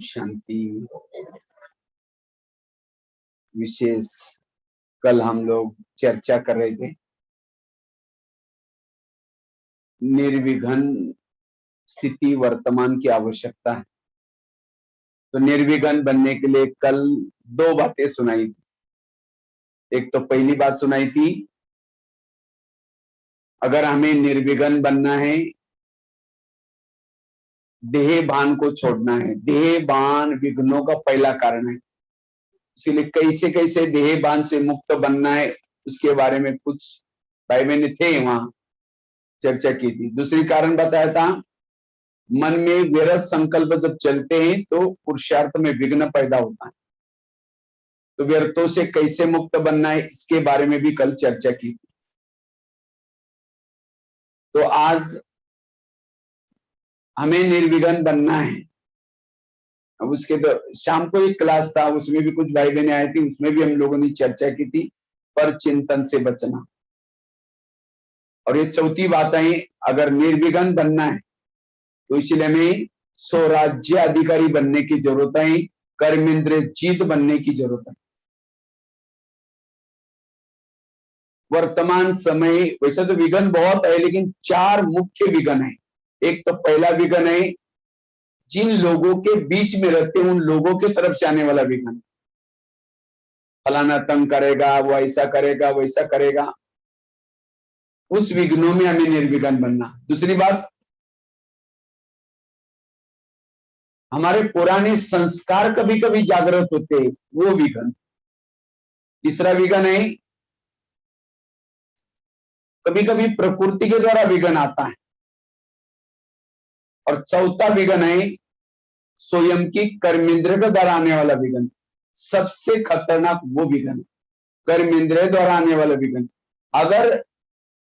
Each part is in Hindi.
शांति। विशेष कल हम लोग चर्चा कर रहे थे निर्विघ्न स्थिति वर्तमान की आवश्यकता है। तो निर्विघ्न बनने के लिए कल दो बातें सुनाई थी। एक तो पहली बात सुनाई थी, अगर हमें निर्विघ्न बनना है, देह भान को छोड़ना है। देह भान विघ्नों का पहला कारण है, इसीलिए कैसे कैसे देह भान से मुक्त बनना है उसके बारे में कुछ भाई बहन थे वहां चर्चा की थी। दूसरी कारण बताया था, मन में व्यर्थ संकल्प जब चलते हैं तो पुरुषार्थ में विघ्न पैदा होता है। तो व्यर्थों से कैसे मुक्त बनना है इसके बारे में भी कल चर्चा की थी। तो आज हमें निर्विघ्न बनना है। अब उसके तो शाम को एक क्लास था, उसमें भी कुछ भाई बहने आए थे, उसमें भी हम लोगों ने चर्चा की थी पर चिंतन से बचना। और ये चौथी बात है, अगर निर्विघ्न बनना है तो इसलिए हमें स्वराज्य अधिकारी बनने की जरूरत है, कर्मेंद्र जीत बनने की जरूरत है। वर्तमान समय वैसे तो विघ्न बहुत है, लेकिन चार मुख्य विघ्न है। एक तो पहला विघ्न है, जिन लोगों के बीच में रहते हैं उन लोगों के तरफ से आने वाला विघ्न। फलाना तंग करेगा, वो ऐसा करेगा, वैसा करेगा, उस विघ्नों में हमें निर्विघ्न बनना। दूसरी बात, हमारे पुराने संस्कार कभी कभी जागृत होते हैं, वो विघ्न। तीसरा विघ्न है, कभी कभी प्रकृति के द्वारा विघ्न आता है। और चौथा विघ्न है स्वयं की कर्मेंद्र के द्वारा आने वाला विघ्न। सबसे खतरनाक वो विघ्न, कर्मेंद्र द्वारा आने वाला विघ्न। अगर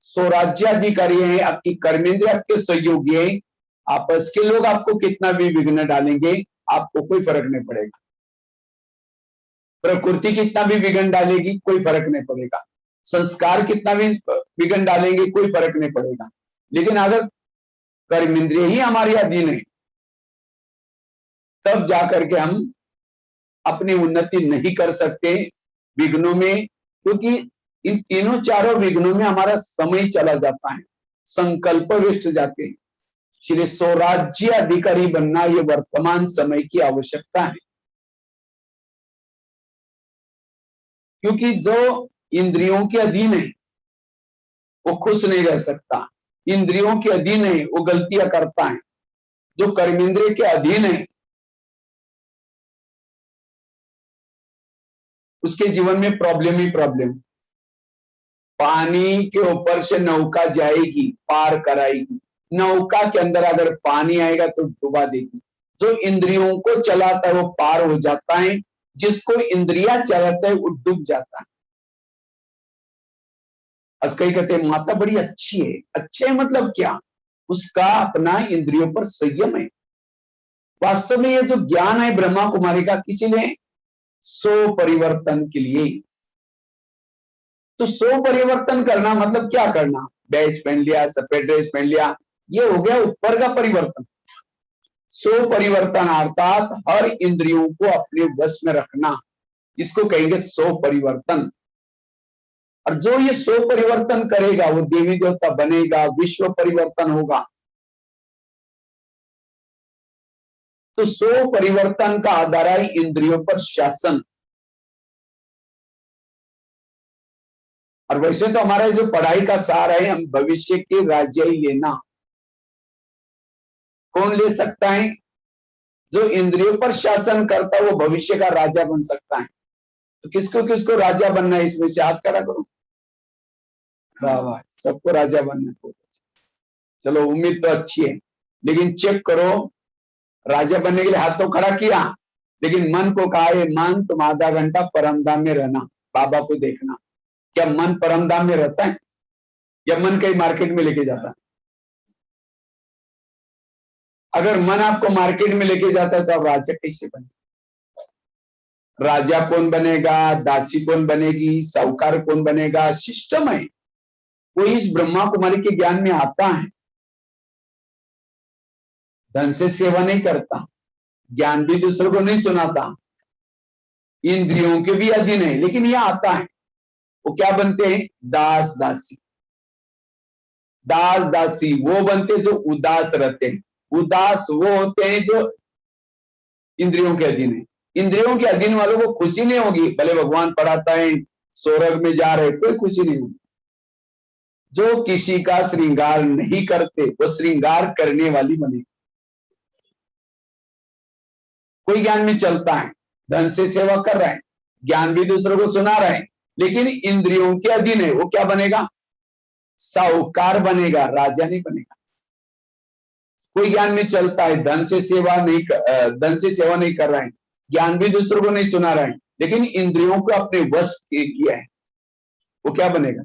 स्वराज्याधिकारी है, आपकी कर्मेंद्र आपके सहयोगी है, आपस के लोग आपको कितना भी विघ्न डालेंगे आपको कोई फर्क नहीं पड़ेगा। प्रकृति कितना भी विघ्न डालेगी कोई फर्क नहीं पड़ेगा। संस्कार कितना भी विघ्न डालेंगे कोई फर्क नहीं पड़ेगा। लेकिन अगर कर्मेंद्रिय ही हमारी अधीन है, तब जाकर के हम अपनी उन्नति नहीं कर सकते विघ्नों में, क्योंकि इन तीनों चारों विघ्नों में हमारा समय चला जाता है, संकल्प व्यस्त जाते हैं। इसलिए स्वराज्य अधिकारी बनना ये वर्तमान समय की आवश्यकता है। क्योंकि जो इंद्रियों के अधीन है वो खुश नहीं रह सकता, इंद्रियों के अधीन है वो गलतियां करता है। जो कर्मेंद्रिय के अधीन है उसके जीवन में प्रॉब्लम ही प्रॉब्लम। पानी के ऊपर से नौका जाएगी, पार कराएगी, नौका के अंदर अगर पानी आएगा तो डुबा देगी। जो इंद्रियों को चलाता है वो पार हो जाता है, जिसको इंद्रिया चलाता है वो डूब जाता है। आज कई कहते हैं माता बड़ी अच्छी है, अच्छे है मतलब क्या, उसका अपना इंद्रियों पर संयम है। वास्तव में ये जो ज्ञान है ब्रह्मा कुमारी का, किसी ने सो परिवर्तन के लिए। तो सो परिवर्तन करना मतलब क्या करना, बैच पहन लिया, सफेद ड्रेस पहन लिया, ये हो गया ऊपर का परिवर्तन। सो परिवर्तन अर्थात हर इंद्रियों को अपने वश में रखना, इसको कहेंगे सो परिवर्तन। और जो ये सो परिवर्तन करेगा वो देवी देवता बनेगा, विश्व परिवर्तन होगा। तो सो परिवर्तन का आधार है इंद्रियों पर शासन। और वैसे तो हमारा जो पढ़ाई का सार है, हम भविष्य के राज्य ही लेना। कौन ले सकता है, जो इंद्रियों पर शासन करता है वो भविष्य का राजा बन सकता है। तो किसको किसको राजा बनना है इसमें से हाथ खड़ा करो। वाह वाह, सबको राजा बनना है। चलो उम्मीद तो अच्छी है, लेकिन चेक करो, राजा बनने के लिए हाथ तो खड़ा किया, लेकिन मन को कहा है मन तुम आधा घंटा परमधाम में रहना, बाबा को देखना। क्या मन परमधाम में रहता है या मन कहीं मार्केट में लेके जाता है? अगर मन आपको मार्केट में लेके जाता है तो आप राजा कैसे बने? राजा कौन बनेगा, दासी कौन बनेगी, साहूकार कौन बनेगा, सिस्टम है वो इस ब्रह्मा कुमारी के ज्ञान में आता है। धन से सेवा नहीं करता, ज्ञान भी दूसरों को नहीं सुनाता, इंद्रियों के भी अधीन है, लेकिन यह आता है, वो क्या बनते हैं? दास दासी। दास दासी वो बनते जो उदास रहते हैं, उदास वो होते हैं जो इंद्रियों के अधीन है। इंद्रियों के अधीन वालों को खुशी नहीं होगी, भले भगवान पढ़ाता है, स्वर्ग में जा रहे, कोई खुशी नहीं होगी। जो किसी का श्रृंगार नहीं करते वो श्रृंगार करने वाली बने। कोई ज्ञान में चलता है, धन से सेवा कर रहा है, ज्ञान भी दूसरों को सुना रहा है, लेकिन इंद्रियों के अधीन है, वो क्या बनेगा? साहूकार बनेगा, राजा नहीं बनेगा। कोई ज्ञान में चलता है, धन से सेवा नहीं कर रहा है, ज्ञान भी दूसरों को नहीं सुना रहा है, लेकिन इंद्रियों को अपने वश किया है, वो क्या बनेगा?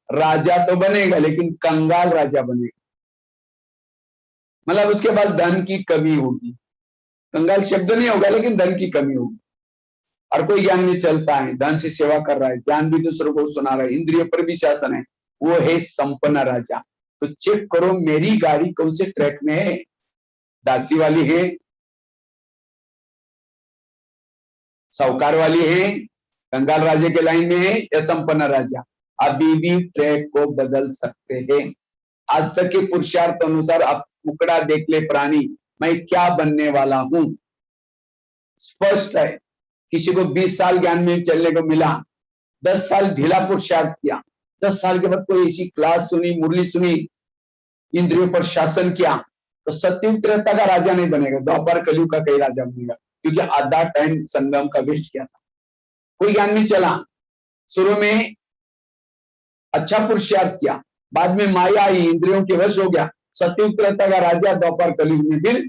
राजा तो बनेगा, लेकिन कंगाल राजा बनेगा। मतलब उसके बाद धन की कमी होगी। कंगाल शब्द नहीं होगा, लेकिन धन की कमी होगी। और कोई ज्ञान में चलता है, धन से सेवा कर रहा है, ज्ञान भी दूसरों को सुना रहा है, इंद्रियों पर भी शासन है, वो है संपन्न राजा। तो चेक करो मेरी गाड़ी कौन से ट्रैक में है, दासी वाली है, साहूकार वाली है, कंगाल राजे के लाइन में है, या संपन्न राजा? अभी भी ट्रैक को बदल सकते हैं। आज तक के पुरुषार्थ अनुसार आप टुकड़ा देख ले प्राणी, मैं क्या बनने वाला हूं, स्पष्ट है। किसी को 20 साल ज्ञान में चलने को मिला, 10 साल ढीला पुरुषार्थ किया, 10 साल के बाद कोई ऐसी क्लास सुनी, मुरली सुनी, इंद्रियों पर शासन किया, तो सत्ययुग त्रेता का राजा नहीं बनेगा, द्वापर कलयुग का कई राजा बनेगा, क्योंकि आधा टाइम संगम का वेस्ट किया था। कोई ज्ञान में चला, शुरू में अच्छा पुरुषार्थ किया, बाद में माया आई, इंद्रियों के वश हो गया, सत्ययुग त्रेता का राजा, द्वापर कलयुग में फिर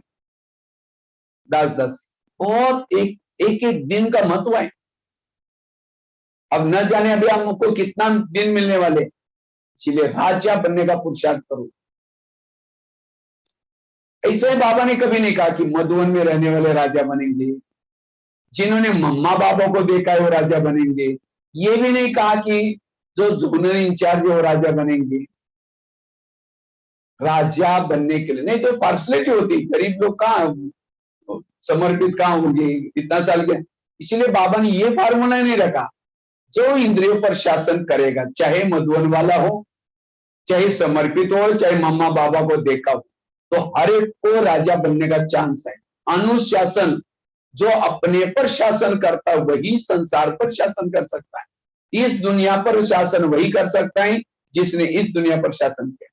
दास दास। और एक एक दिन का महत्व है। अब न जाने अभी हमको कितना दिन मिलने वाले, इसलिए राजा बनने का पुरुषार्थ करो। ऐसे बाबा ने कभी नहीं कहा कि मधुवन में रहने वाले राजा बनेंगे, जिन्होंने मम्मा बाबा को देखा है वो राजा बनेंगे। ये भी नहीं कहा कि जो जोनल इंचार्ज है वो राजा बनेंगे। राजा बनने के लिए नहीं तो पार्सलिटी होती, गरीब लोग कहाँ समर्पित कहाँ होंगे इतना साल के। इसीलिए बाबा ने ये फार्मूला नहीं रखा, जो इंद्रियों पर शासन करेगा, चाहे मधुवन वाला हो, चाहे समर्पित हो, चाहे मम्मा बाबा को देखा हो, तो हर एक को राजा बनने का चांस है। अनुशासन, जो अपने पर शासन करता है वही संसार पर शासन कर सकता है। इस दुनिया पर शासन वही कर सकता है जिसने इस दुनिया पर शासन किया।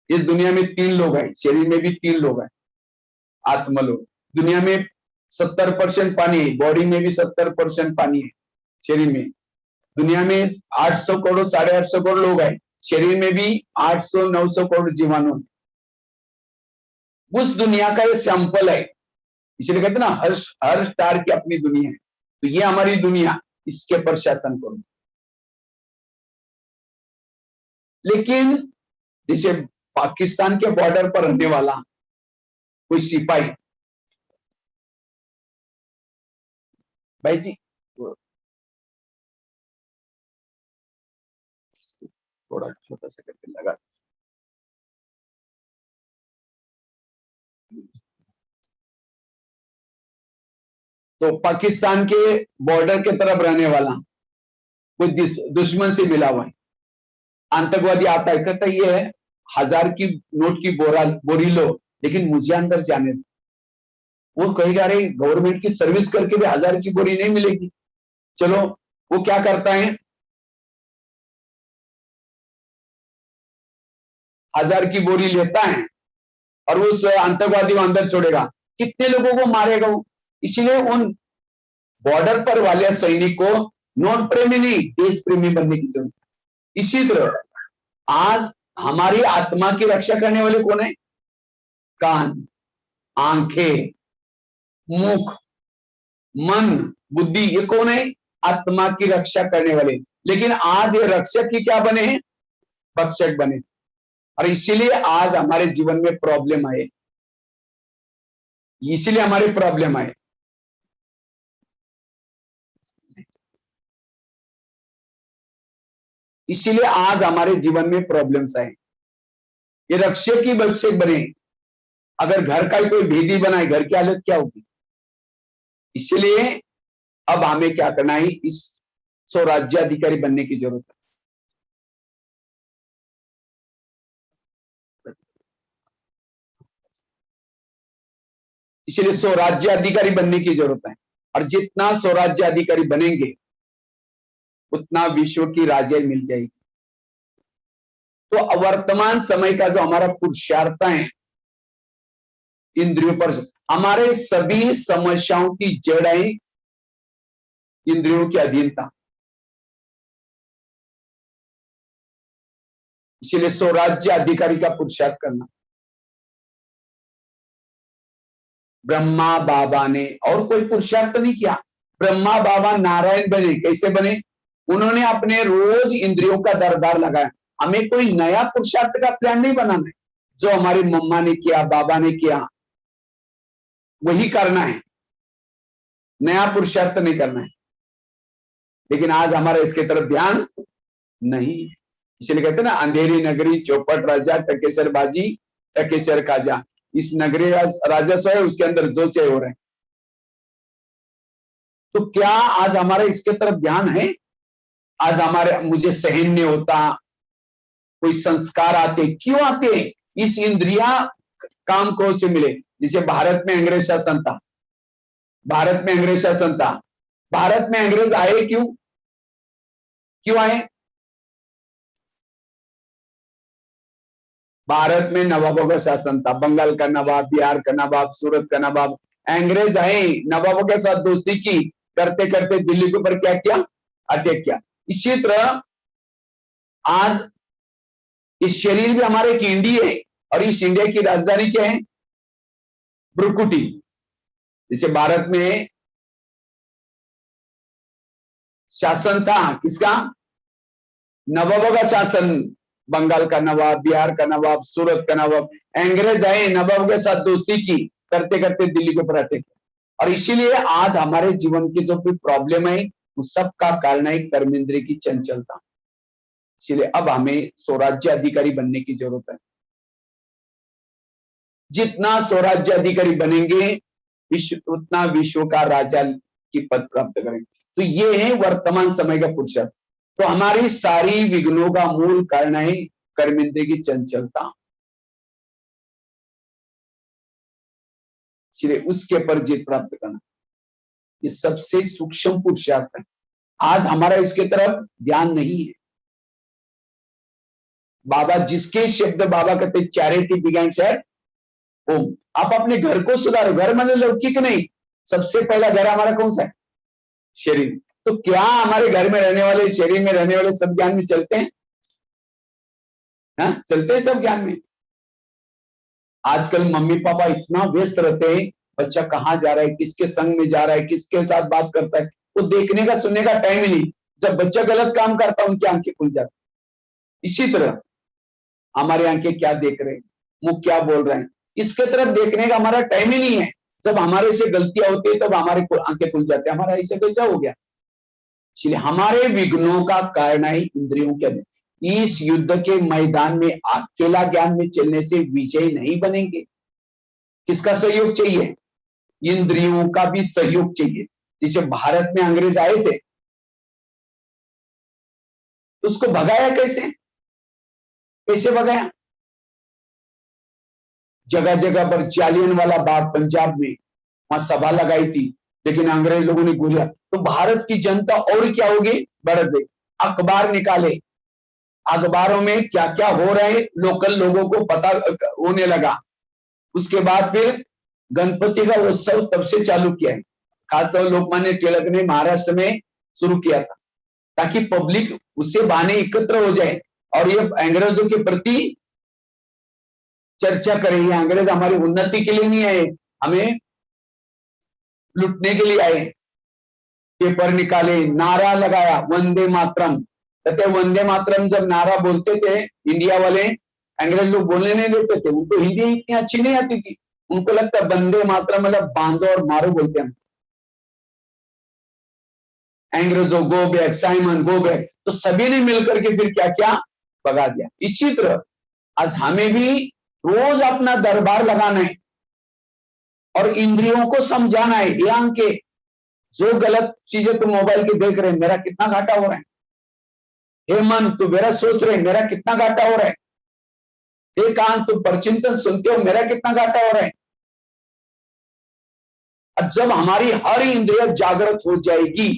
इस दुनिया में 3 लोग हैं, शरीर में भी 3 लोग हैं, आत्मा लोग। दुनिया में 70% पानी है, बॉडी में भी 70% पानी है शरीर में। दुनिया में 800 करोड़ 850 करोड़ लोग हैं, शरीर में भी 800-900 करोड़ जीवाणु। उस दुनिया का ये सैंपल है, इसलिए कहते ना हर स्टार की अपनी दुनिया है। तो ये हमारी दुनिया, इसके पर शासन करो। लेकिन जैसे पाकिस्तान के बॉर्डर पर रहने वाला कोई सिपाही, भाई जी थोड़ा छोटा सा करके लगा, तो पाकिस्तान के बॉर्डर के तरफ रहने वाला कोई दुश्मन से मिला हुआ है, आतंकवादी आता है, कहता ये है 1000 की नोट की बोरी लो, लेकिन मुझे अंदर जाने दो। वो कहेगा अरे गवर्नमेंट की सर्विस करके भी 1000 की बोरी नहीं मिलेगी। चलो वो क्या करता है, 1000 की बोरी लेता है और उस आतंकवादी को अंदर छोड़ेगा। कितने लोगों को मारेगा वो? इसलिए उन बॉर्डर पर वाले सैनिक को नोट प्रेमी नहीं, देश प्रेमी बनने की जरूरत है। इसी तरह आज हमारी आत्मा की रक्षा करने वाले कौन है? कान, आंखें, मुख, मन, बुद्धि, ये कौन है? आत्मा की रक्षा करने वाले। लेकिन आज ये रक्षक ही क्या बने हैं? भक्षक बने। और इसीलिए आज हमारे जीवन में प्रॉब्लम आए, इसीलिए हमारी प्रॉब्लम आए। इसीलिए आज हमारे जीवन में प्रॉब्लम्स आए। ये रक्षक ही भक्षक बने। अगर घर का ही कोई भेदी बनाए, घर की हालत क्या होगी। इसलिए अब हमें क्या करना है, इस स्वराज्याधिकारी बनने की जरूरत है। इसलिए स्वराज्य अधिकारी बनने की जरूरत है, और जितना स्वराज्य अधिकारी बनेंगे उतना विश्व की राजाई मिल जाएगी। तो वर्तमान समय का जो हमारा पुरुषार्थ है इंद्रियों पर, हमारे सभी समस्याओं की जड़ है इंद्रियों की अधीनता। इसलिए स्वराज्य अधिकारी का पुरुषार्थ करना। ब्रह्मा बाबा ने और कोई पुरुषार्थ नहीं किया। ब्रह्मा बाबा नारायण बने, कैसे बने? उन्होंने अपने रोज इंद्रियों का दरबार लगाया। हमें कोई नया पुरुषार्थ का प्लान नहीं बनाना है। जो हमारी मम्मा ने किया, बाबा ने किया, वही करना है, नया पुरुषार्थ नहीं करना है। लेकिन आज हमारा इसके तरफ ध्यान नहीं है। इसलिए कहते हैं ना, अंधेरी नगरी चौपट राजा टकेसर बाजी टकेसर खाजा। इस नगरी राजस्व है, उसके अंदर जो चाहे हो रहे हैं। तो क्या आज हमारा इसके तरफ ध्यान है? आज हमारे मुझे सहन नहीं होता, कोई संस्कार आते, क्यों आते? इस इंद्रिया काम क्रोध से मिले। जिसे भारत में अंग्रेज शासन था, भारत में अंग्रेज शासन था, भारत में अंग्रेज आए क्यों? क्यों आए? भारत में नवाबों का शासन था, बंगाल का नवाब, बिहार का नवाब, सूरत का नवाब। अंग्रेज आए, नवाबों के साथ दोस्ती की, करते करते दिल्ली के ऊपर क्या किया? अटैक किया। इसी तरह आज इस शरीर भी हमारे एक इंडिया है, और इस इंडिया की राजधानी क्या है? ब्रुकुटी। जैसे भारत में शासन था किसका? नवाबों का शासन, बंगाल का नवाब, बिहार का नवाब, सूरत का नवाब। अंग्रेज आए, नवाब के साथ दोस्ती की, करते करते दिल्ली के ऊपर अटैक। और इसीलिए आज हमारे जीवन की जो भी प्रॉब्लम है, उस सब का कारण है कर्मेंद्रिय की चंचलता। इसलिए अब हमें स्वराज्य अधिकारी बनने की जरूरत है। जितना स्वराज्य अधिकारी बनेंगे, विश्व उतना विश्व का राजा की पद प्राप्त करेंगे। तो ये है वर्तमान समय का पुरुषार्थ। तो हमारी सारी विघ्नों का मूल कारण है कर्मेंद्रिय की चंचलता। इसलिए उसके ऊपर जीत प्राप्त करना, ये सबसे सूक्ष्म पुरुषार्थ है। आज हमारा इसके तरफ ध्यान नहीं है। बाबा जिसके शब्द बाबा कहते चैरिटी बिगिंस एट होम। आप अपने घर को सुधारो। घर मतलब लौकिक नहीं, सबसे पहला घर हमारा कौन सा है? शरीर। तो क्या हमारे घर में रहने वाले, शरीर में रहने वाले सब ज्ञान में चलते हैं? हाँ, चलते हैं सब ज्ञान में। आजकल मम्मी पापा इतना व्यस्त रहते हैं, बच्चा कहाँ जा रहा है, किसके संग में जा रहा है, किसके साथ बात करता है, वो देखने का सुनने का टाइम ही नहीं। जब बच्चा गलत काम करता है, उनकी आंखें खुल जाती। इसी तरह हमारी आंखें क्या देख रहे हैं, मुंह क्या बोल रहे हैं, इसके तरफ देखने का हमारा टाइम ही नहीं है। जब हमारे से गलतियां होती है तब हमारे आंखें खुल जाती है। हमारा ऐसे कैसा हो गया? इसलिए हमारे विघ्नों का कारण है इंद्रियों के। इस युद्ध के मैदान में अकेला ज्ञान में चलने से विजय नहीं बनेंगे। किसका सहयोग चाहिए? इंद्रियों का भी सहयोग चाहिए। जिसे भारत में अंग्रेज आए थे, उसको भगाया कैसे? कैसे भगाया? जगह जगह पर जालियनवाला बाग पंजाब में, वहां सभा लगाई थी, लेकिन अंग्रेज लोगों ने गोलियां। तो भारत की जनता और क्या होगी? बढ़ गई। अखबार निकाले, अखबारों में क्या क्या हो रहा है लोकल लोगों को पता होने लगा। उसके बाद फिर गणपति का उत्सव तब से चालू किया है। खासतौर लोकमान्य तिलक ने महाराष्ट्र में शुरू किया था, ताकि पब्लिक उससे बहाने एकत्र हो जाए और ये अंग्रेजों के प्रति चर्चा करें। अंग्रेज हमारी उन्नति के लिए नहीं आए, हमें लुटने के लिए आए। पेपर निकाले, नारा लगाया वंदे मातरम। कहते वंदे मातरम जब नारा बोलते थे इंडिया वाले, अंग्रेज लोग बोलने नहीं देते थे। उनको हिंदी इतनी अच्छी नहीं आती थी, उनको लगता वंदे मातरम मतलब बांधो और मारो बोलते हैं। अंग्रेजों go back, Simon go back. तो सभी ने मिलकर के फिर क्या क्या भगा दिया। इसी तरह आज हमें भी रोज अपना दरबार लगाना है। और इंद्रियों को समझाना है, ये आंखें जो गलत चीजें तुम मोबाइल की देख रहे हैं, मेरा कितना घाटा हो रहा है। हे मन, तू मेरा सोच रहे, मेरा कितना घाटा हो रहा है। हे कान, तुम परचिंतन सुनते हो, मेरा कितना घाटा हो रहा है। और जब हमारी हर इंद्रिय जागृत हो जाएगी,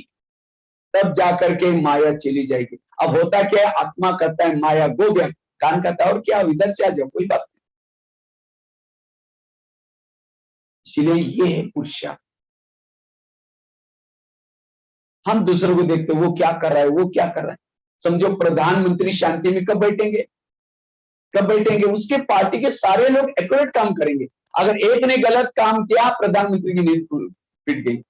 तब जाकर के माया चली जाएगी। अब होता क्या है, आत्मा कहता है माया गो गया, कान कहता है और क्या, इधर से आ जाओ, कोई बात नहीं। इसलिए ये है पुरुषार्थ। हम दूसरों को देखते, वो क्या कर रहा है, वो क्या कर रहा है। समझो प्रधानमंत्री शांति में कब बैठेंगे, कब बैठेंगे, उसके पार्टी के सारे लोग एक्यूरेट काम करेंगे। अगर एक ने गलत काम किया, प्रधानमंत्री की नींद पिट गई।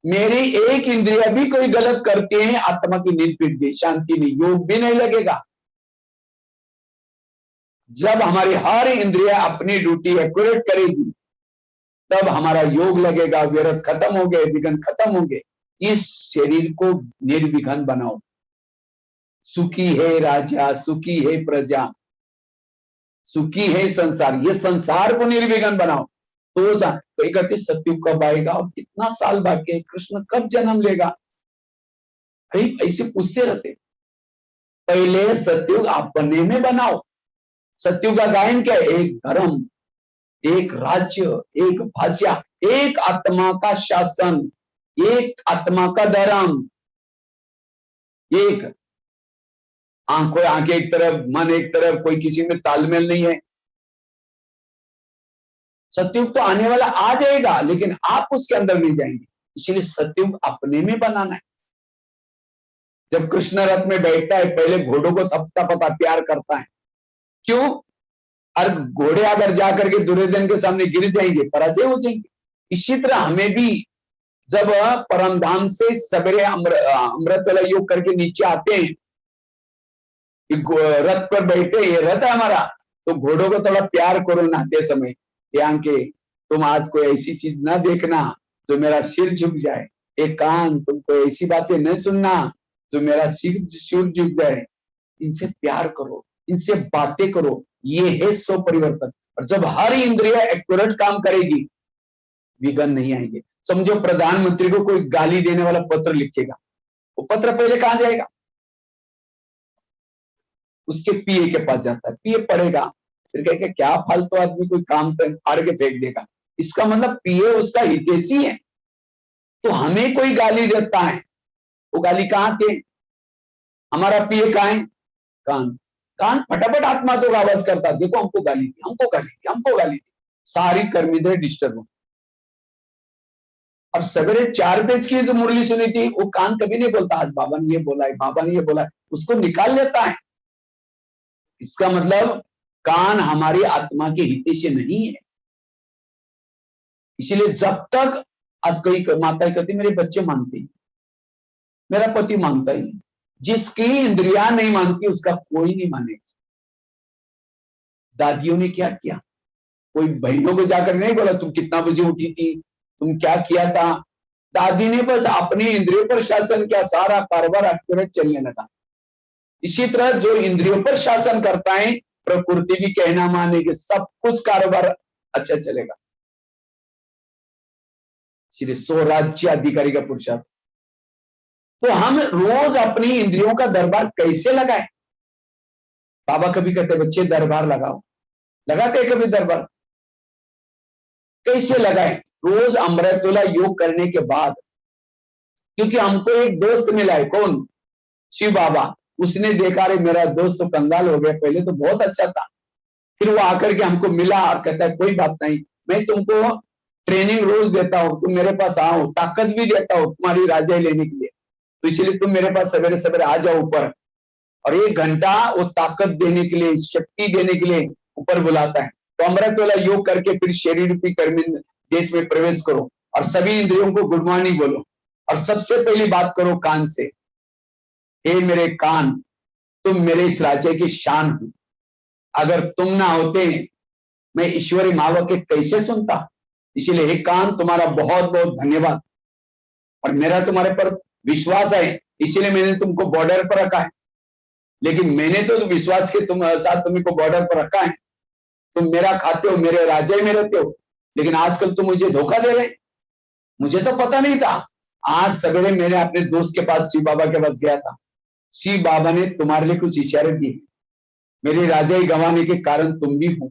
मेरी एक इंद्रिया भी कोई गलत करते हैं, आत्मा की नींद पिट गई, शांति नहीं, योग भी नहीं लगेगा। जब हमारी हर इंद्रिया अपनी ड्यूटी एक्यूरेट करेगी, तब हमारा योग लगेगा, विरत खत्म हो गए, विघ्न खत्म हो गए। इस शरीर को निर्विघ्न बनाओ। सुखी है राजा, सुखी है प्रजा, सुखी है संसार, ये संसार को निर्विघ्न बनाओ। तो कोई कहते सत्युग कब आएगा और कितना साल बाकी है, कृष्ण कब जन्म लेगा, कहीं ऐसे पूछते रहते। पहले सत्युग अपने में बनाओ। सत्युग का गायन क्या है, एक धर्म, एक राज्य, एक भाषा, एक आत्मा का शासन, एक आत्मा का धर्म, एक आंखें एक तरफ, मन एक तरफ, कोई किसी में तालमेल नहीं है। सत्युग तो आने वाला आ जाएगा, लेकिन आप उसके अंदर नहीं जाएंगे। इसलिए सत्युग अपने में बनाना है। जब कृष्ण रथ में बैठता है, पहले घोड़ों को थपथपाता, प्यार करता है। क्यों? और घोड़े अगर जाकर के दुर्योधन के सामने गिर जाएंगे, पराजय हो जाएंगे। इसी तरह हमें भी जब परम धाम से सवेरे अमृत वाला योग करके नीचे आते हैं, रथ पर बैठे, ये रथ है हमारा, तो घोड़ों को थोड़ा प्यार करो नहाते समय। ध्यान के तुम आज कोई ऐसी चीज ना देखना जो मेरा सिर झुक जाए, एक कान तुमको ऐसी बातें न सुनना जो मेरा सिर झुक जाए। इनसे प्यार करो, इनसे बातें करो, ये है स्व परिवर्तन। और जब हर इंद्रिय एक्यूरेट काम करेगी, विघ्न नहीं आएंगे। समझो प्रधानमंत्री को कोई गाली देने वाला पत्र लिखेगा, वो पत्र पहले कहां जाएगा, उसके पीए के पास जाता है, पीए पढ़ेगा, फिर कहेगा क्या फालतू आदमी, कोई काम फाड़ के फेंक देगा। इसका मतलब पीए उसका हितैषी है। तो हमें कोई गाली देता है, वो गाली कहां के, हमारा पीए कहां है, कान। कान फटाफट आत्मा तो आवाज करता, देखो हमको गाली दी, हमको गाली दी, हमको गाली दी, सारी कर्मिंद्रिय डिस्टर्ब हो। और सवेरे 4 पेज की जो मुरली सुनी थी, वो कान कभी नहीं बोलता आज बाबा ने ये बोला है, बाबा ने ये बोला है, उसको निकाल लेता है। इसका मतलब कान हमारी आत्मा के हितैषी नहीं है। इसीलिए जब तक, आज कई माताएं कहती मेरे बच्चे मानते हैं, मेरा पति मानता ही नहीं। जिसकी इंद्रिया नहीं मानती उसका कोई नहीं मानेगा। दादियों ने क्या किया, कोई बहनों को जाकर नहीं बोला तुम कितना बजे उठी थी, तुम क्या किया था। दादी ने बस अपनी इंद्रियों पर शासन किया, सारा कारोबार एक्यूरेट चलने लगा। इसी तरह जो इंद्रियों पर शासन करता है, प्रकृति भी कहना मानेगी, सब कुछ कारोबार अच्छा चलेगा। इसलिए स्वराज्य अधिकारी का पुरुषार्थ। तो हम रोज अपनी इंद्रियों का दरबार कैसे लगाएं। बाबा कभी कहते बच्चे दरबार लगाओ, लगाते कभी दरबार, कैसे लगाएं। रोज अमृतवेला योग करने के बाद, क्योंकि हमको एक दोस्त मिला है, कौन, शिव बाबा। उसने देखा रे मेरा दोस्त तो कंगाल हो गया, पहले तो बहुत अच्छा था, फिर वो आकर के हमको मिला और कहता है कोई बात नहीं, मैं तुमको ट्रेनिंग रोज देता हूं, तुम मेरे पास आओ, ताकत भी देता हूं तुम्हारी राजाई लेने के लिए, तो इसलिए तुम मेरे पास सवेरे सवेरे आ जाओ ऊपर। और 1 घंटा वो ताकत देने के लिए, शक्ति देने के लिए ऊपर बुलाता है। तो अमृत वाला योग करके फिर शरीर रूपी कर्म देश में प्रवेश करो और सभी इंद्रियों को गुड मॉर्निंग बोलो। और सबसे पहली बात करो कान से, हे मेरे कान, तुम मेरे इस राज्य की शान हो, अगर तुम ना होते मैं ईश्वरी मावके कैसे सुनता। इसीलिए हे कान, तुम्हारा बहुत बहुत धन्यवाद, और मेरा तुम्हारे पर विश्वास है, इसीलिए मैंने तुमको बॉर्डर पर रखा है। लेकिन मैंने तो विश्वास के तुम साथ तुमको बॉर्डर पर रखा है, तुम मेरा खाते हो, मेरे राज्य में रहते हो, लेकिन आजकल तुम मुझे धोखा दे रहे। मुझे तो पता नहीं था। आज सवेरे मैंने अपने दोस्त के पास, शिव बाबा के पास गया था। शिव बाबा ने तुम्हारे लिए कुछ इशारे दिए, मेरे राजाई गंवाने के कारण तुम भी हो,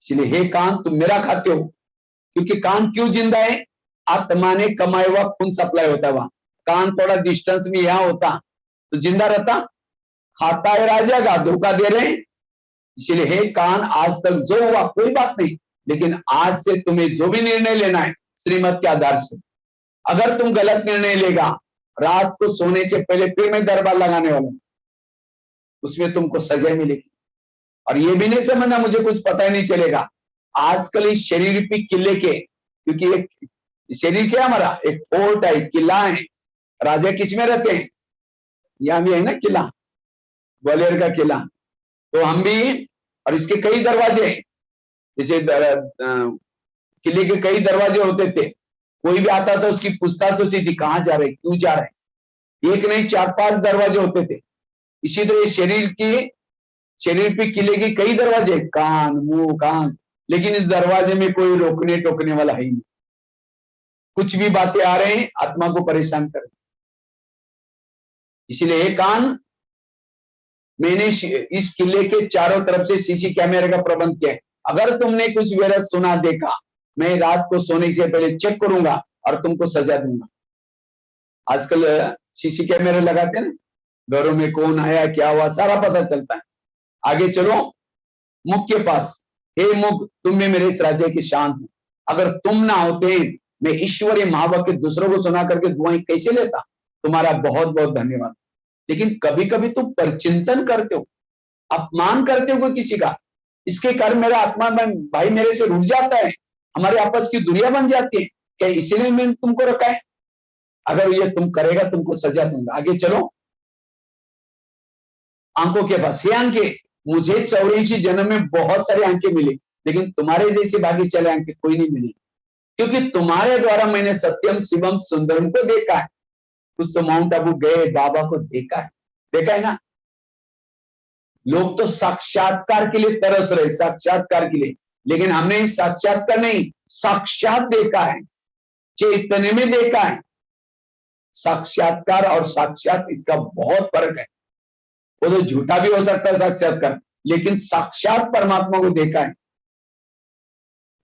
इसलिए हे कान तुम मेरा खाते हो। क्योंकि कान क्यों जिंदा है? आत्मा ने कमाया हुआ खून सप्लाई होता है वहां। कान थोड़ा डिस्टेंस में यहां होता तो जिंदा रहता। खाता है राजा का, धोखा दे रहे हैं। इसलिए हे कान, आज तक जो हुआ कोई बात नहीं, लेकिन आज से तुम्हें जो भी निर्णय लेना है श्रीमत के आधार से, अगर तुम गलत निर्णय लेगा, रात को सोने से पहले फिर मैं दरबार लगाने वाला हूं, उसमें तुमको सजा मिलेगी। और ये भी नहीं समझना मुझे कुछ पता ही नहीं चलेगा। आजकल इस शरीर पे किले के, क्योंकि एक शरीर क्या हमारा एक फोर्ट है, किला है। राजा किस में रहते हैं? यहां भी है ना किला, ग्वालियर का किला। तो हम भी, और इसके कई दरवाजे, जैसे किले के कई दरवाजे होते थे। कोई भी आता था उसकी पूछताछ होती थी, कहां जा रहे, क्यों जा रहे। एक नहीं 4-5 दरवाजे होते थे। इसी तरह शरीर पे किले के कई दरवाजे, कान, मुंह, कान, लेकिन इस दरवाजे में कोई रोकने टोकने वाला है ही नहीं। कुछ भी बातें आ रहे हैं, आत्मा को परेशान कर। इसीलिए एक कान, मैंने इस किले के चारों तरफ से सीसी कैमरे का प्रबंध किया है। अगर तुमने कुछ विरत सुना देखा, मैं रात को सोने से पहले चेक करूंगा और तुमको सजा दूंगा। आजकल सीसी कैमरे लगाते हैं, घरों में कौन आया, क्या हुआ, सारा पता चलता है। आगे चलो मुख के पास। हे मुख, तुम में मेरे इस राज्य की शान हो। अगर तुम ना होते, मैं ईश्वरीय महावाक्य दूसरों को सुना करके दुआएं कैसे लेता। तुम्हारा बहुत बहुत धन्यवाद। लेकिन कभी कभी तुम परचिंतन करते हो, अपमान करते हो किसी का, इसके कारण मेरा आत्मा भाई मेरे से रुक जाता है, हमारे आपस की दूरियां बन जाती है। क्या इसीलिए मैंने तुमको रखा है? अगर ये तुम करेगा, तुमको सजा दूंगा। आगे चलो आंखों के पास। ये आंखें, मुझे 84 जन्म में बहुत सारी आंखें मिली, लेकिन तुम्हारे जैसे भागी चले आंखें कोई नहीं मिली। क्योंकि तुम्हारे द्वारा मैंने सत्यम शिवम सुंदरम को देखा है। कुछ तो माउंट आबू गए, बाबा को देखा है ना। लोग तो साक्षात्कार के लिए तरस रहे, साक्षात्कार के लिए, लेकिन हमने साक्षात्कार नहीं, साक्षात देखा है, चैतन्य में देखा है। साक्षात्कार और साक्षात, इसका बहुत फर्क है। वो तो झूठा भी हो सकता है साक्षात्कार, लेकिन साक्षात परमात्मा को देखा है,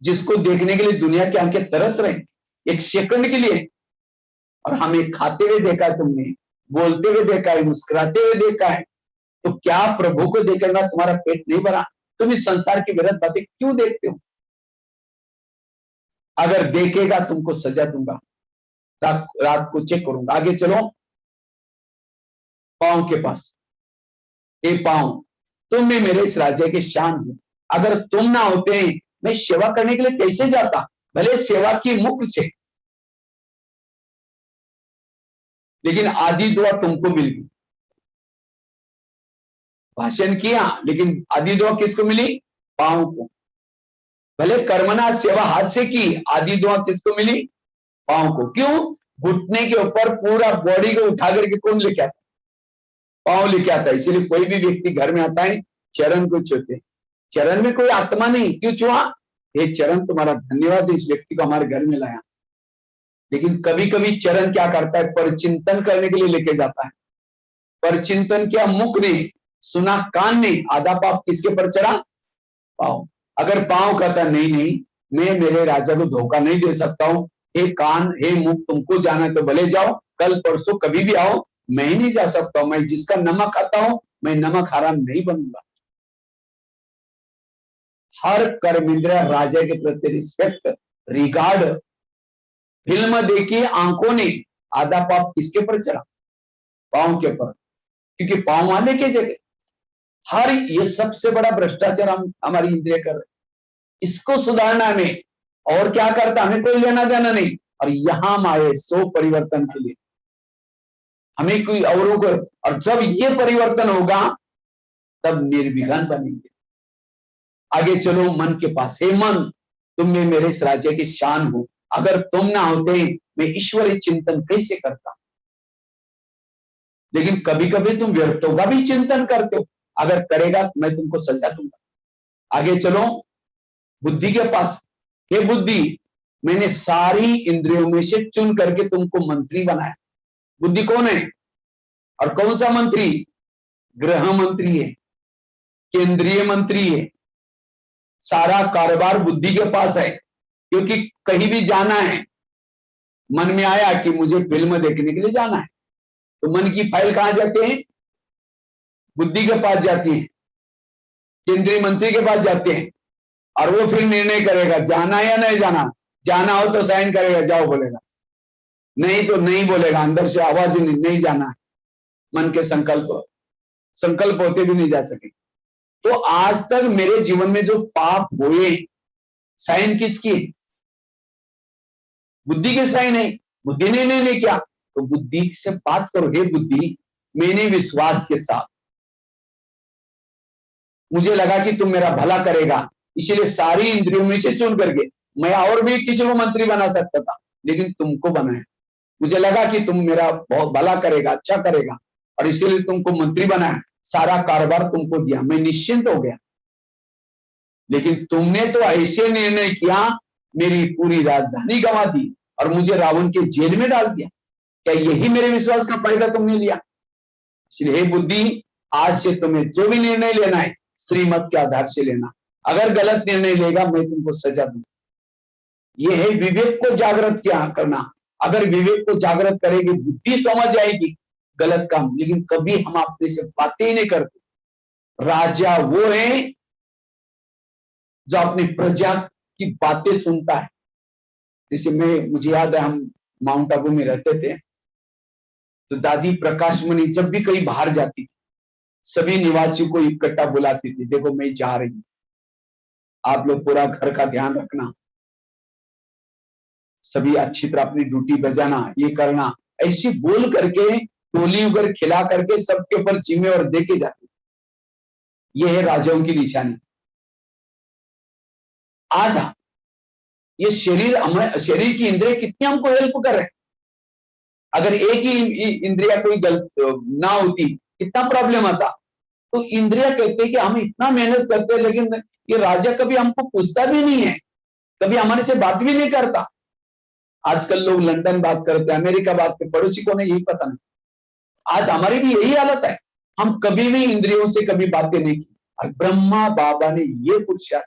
जिसको देखने के लिए दुनिया की आंखें तरस रहे एक सेकंड के लिए। और हमें खाते हुए देखा है, तुमने बोलते हुए देखा है, मुस्कुराते हुए देखा है। तो क्या प्रभु को देखेगा तुम्हारा पेट नहीं भरा? तुम इस संसार की विरत बातें क्यों देखते हो? अगर देखेगा तुमको सजा दूंगा, रात को चेक करूंगा। आगे चलो पांव के पास। हे पांव, तुम भी मेरे इस राज्य के शान हो। अगर तुम ना होते, मैं सेवा करने के लिए कैसे जाता, भले सेवा की मुख से, लेकिन आधी दुआ तुमको मिल गई। भाषण किया, लेकिन आधी दुआ किसको मिली? पांव को। भले कर्मना सेवा हाथ से की, आधी दुआ किसको मिली? पांव को। क्यों? घुटने के ऊपर पूरा बॉडी को उठा करके कौन लेके आता? पांव लेके आता है। इसीलिए कोई भी व्यक्ति घर में आता है, चरण को छूते। चरण में कोई आत्मा नहीं, क्यों छुआ? हे चरण, तुम्हारा धन्यवाद, इस व्यक्ति को हमारे घर में लाया। लेकिन कभी कभी चरण क्या करता है? परचिंतन करने के लिए लेके जाता है। परचिंतन किया मुख ने, सुना कान ने, आधा पाप किसके पर चढ़ा? पांव। अगर पांव कहता नहीं नहीं, मैं मेरे राजा को धोखा नहीं दे सकता हूं, हे कान, हे मुख, तुमको जाना है तो भले जाओ, कल परसों कभी भी आओ, मैं ही नहीं जा सकता हूं। मैं जिसका नमक खाता हूं, मैं नमक हराम नहीं बनूंगा। हर कर्मेंद्र राजा के प्रति रिस्पेक्ट, रिगार्ड। फिल्म देखी आंखों ने, आधा पाप किसके पर चढ़ा? पांव के पर। क्योंकि पांव आने के जगह हर, ये सबसे बड़ा भ्रष्टाचार हम हमारी इंद्रिय कर रहे। इसको सुधारना में, और क्या करता, हमें कोई लेना देना नहीं। और यहां हम आए सो परिवर्तन के लिए, हमें कोई औरों को। और जब ये परिवर्तन होगा, तब निर्विघ्न बनेंगे। आगे चलो मन के पास। हे मन, तुमने मेरे इस राज्य की शान हो। अगर तुम ना होते, मैं ईश्वरीय चिंतन कैसे करता। लेकिन कभी कभी तुम व्यर्थों का भी चिंतन करते हो। अगर करेगा तो मैं तुमको सजा दूंगा। आगे चलो बुद्धि के पास, हे बुद्धि, मैंने सारी इंद्रियों में से चुन करके तुमको मंत्री बनाया। बुद्धि कौन है और कौन सा मंत्री? गृह मंत्री है, केंद्रीय मंत्री है। सारा कारोबार बुद्धि के पास है, क्योंकि कहीं भी जाना है, मन में आया कि मुझे फिल्म देखने के लिए जाना है, तो मन की फाइल कहां जाते हैं? बुद्धि के पास जाती है, केंद्रीय मंत्री के पास जाते हैं, और वो फिर निर्णय करेगा जाना या नहीं जाना। जाना हो तो साइन करेगा, जाओ बोलेगा, नहीं तो नहीं बोलेगा, अंदर से आवाज नहीं जाना है। मन के संकल्प होते भी नहीं जा सके। तो आज तक मेरे जीवन में जो पाप हुए, साइन किसकी है? बुद्धि के साइन है। बुद्धि ने नहीं किया, तो बुद्धि से बात करो, हे बुद्धि, मैंने विश्वास के साथ, मुझे लगा कि तुम मेरा भला करेगा, इसीलिए सारी इंद्रियों में से चुन करके, मैं और भी किसी को मंत्री बना सकता था, लेकिन तुमको बनाया। मुझे लगा कि तुम मेरा बहुत भला करेगा, अच्छा करेगा, और इसीलिए तुमको मंत्री बनाया, सारा कारोबार तुमको दिया, मैं निश्चिंत हो गया। लेकिन तुमने तो ऐसे निर्णय किया, मेरी पूरी राजधानी गंवा दी और मुझे रावण के जेल में डाल दिया। क्या यही मेरे विश्वास का फायदा तुमने लिया? इसलिए हे बुद्धि, आज से तुम्हें जो भी निर्णय लेना है श्रीमत के आधार से लेना। अगर गलत निर्णय लेगा, मैं तुमको सजा दूंगा। यह है विवेक को जागृत क्या करना। अगर विवेक को जागृत करेगी, बुद्धि समझ आएगी गलत काम, लेकिन कभी हम अपने से बातें ही नहीं करते। राजा वो है जो अपनी प्रजा की बातें सुनता है। जैसे मुझे याद है, हम माउंट आबू में रहते थे, तो दादी प्रकाशमणि जब भी कहीं बाहर जाती थी, सभी निवासियों को इकट्ठा बुलाती थी, देखो मैं जा रही हूं, आप लोग पूरा घर का ध्यान रखना, सभी अच्छी तरह अपनी ड्यूटी बजाना, ये करना, ऐसी बोल करके टोली उगर खिला करके सबके ऊपर जिम्मेवार दे के जाती। ये है राजाओं की निशानी। आज ये शरीर की इंद्रिय कितनी हमको हेल्प कर रहे हैं। अगर एक ही इंद्रिया कोई गलत ना होती, कितना प्रॉब्लम आता। तो इंद्रिया कहते हैं कि हम इतना मेहनत करते हैं, लेकिन ये राजा कभी हमको पूछता भी नहीं है, कभी हमारे से बात भी नहीं करता। आजकल लोग लंदन बात करते हैं, अमेरिका बात करते, पड़ोसी को नहीं, यही पता नहीं। आज हमारी भी यही हालत है, हम कभी भी इंद्रियों से कभी बातें नहीं की। और ब्रह्मा बाबा ने ये पुरुषार्थ,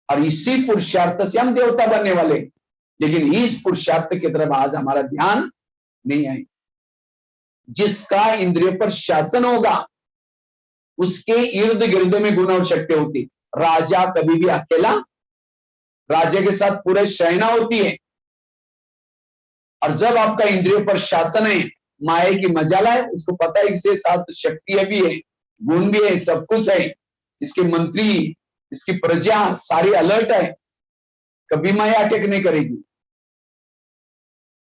और इसी पुरुषार्थ से हम देवता बनने वाले, लेकिन इस पुरुषार्थ की तरफ आज हमारा ध्यान नहीं आए। जिसका इंद्रियों पर शासन होगा, उसके इर्द गिर्द में गुण और शक्ति होती। राजा कभी भी अकेला, राजा के साथ पूरे सेना होती है। और जब आपका इंद्रियों पर शासन है, माया की मजाला है, उसको पता है इसके साथ शक्तियां भी है, गुण भी है, सब कुछ है, इसके मंत्री, इसकी प्रजा सारी अलर्ट है, कभी माया अटैक नहीं करेगी।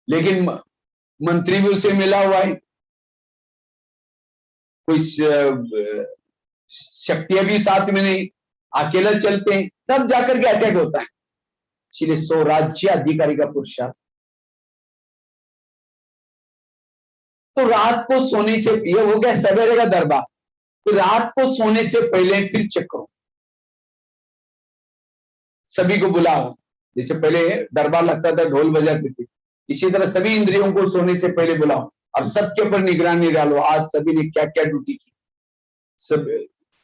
लेकिन मंत्री भी उसे मिला हुआ है, कोई शक्तियां भी साथ में नहीं, अकेला चलते हैं, तब जाकर के अटैक होता है। इसलिए स्वराज्य अधिकारी का पुरुषार्थ। तो रात को सोने से, ये हो गया सवेरे का दरबार, तो रात को सोने से पहले फिर चेक करो, सभी को बुलाओ। जैसे पहले दरबार लगता था, ढोल बजाते थे, इसी तरह सभी इंद्रियों को सोने से पहले बुलाओ और सबके ऊपर निगरानी डालो, आज सभी ने क्या क्या ड्यूटी की।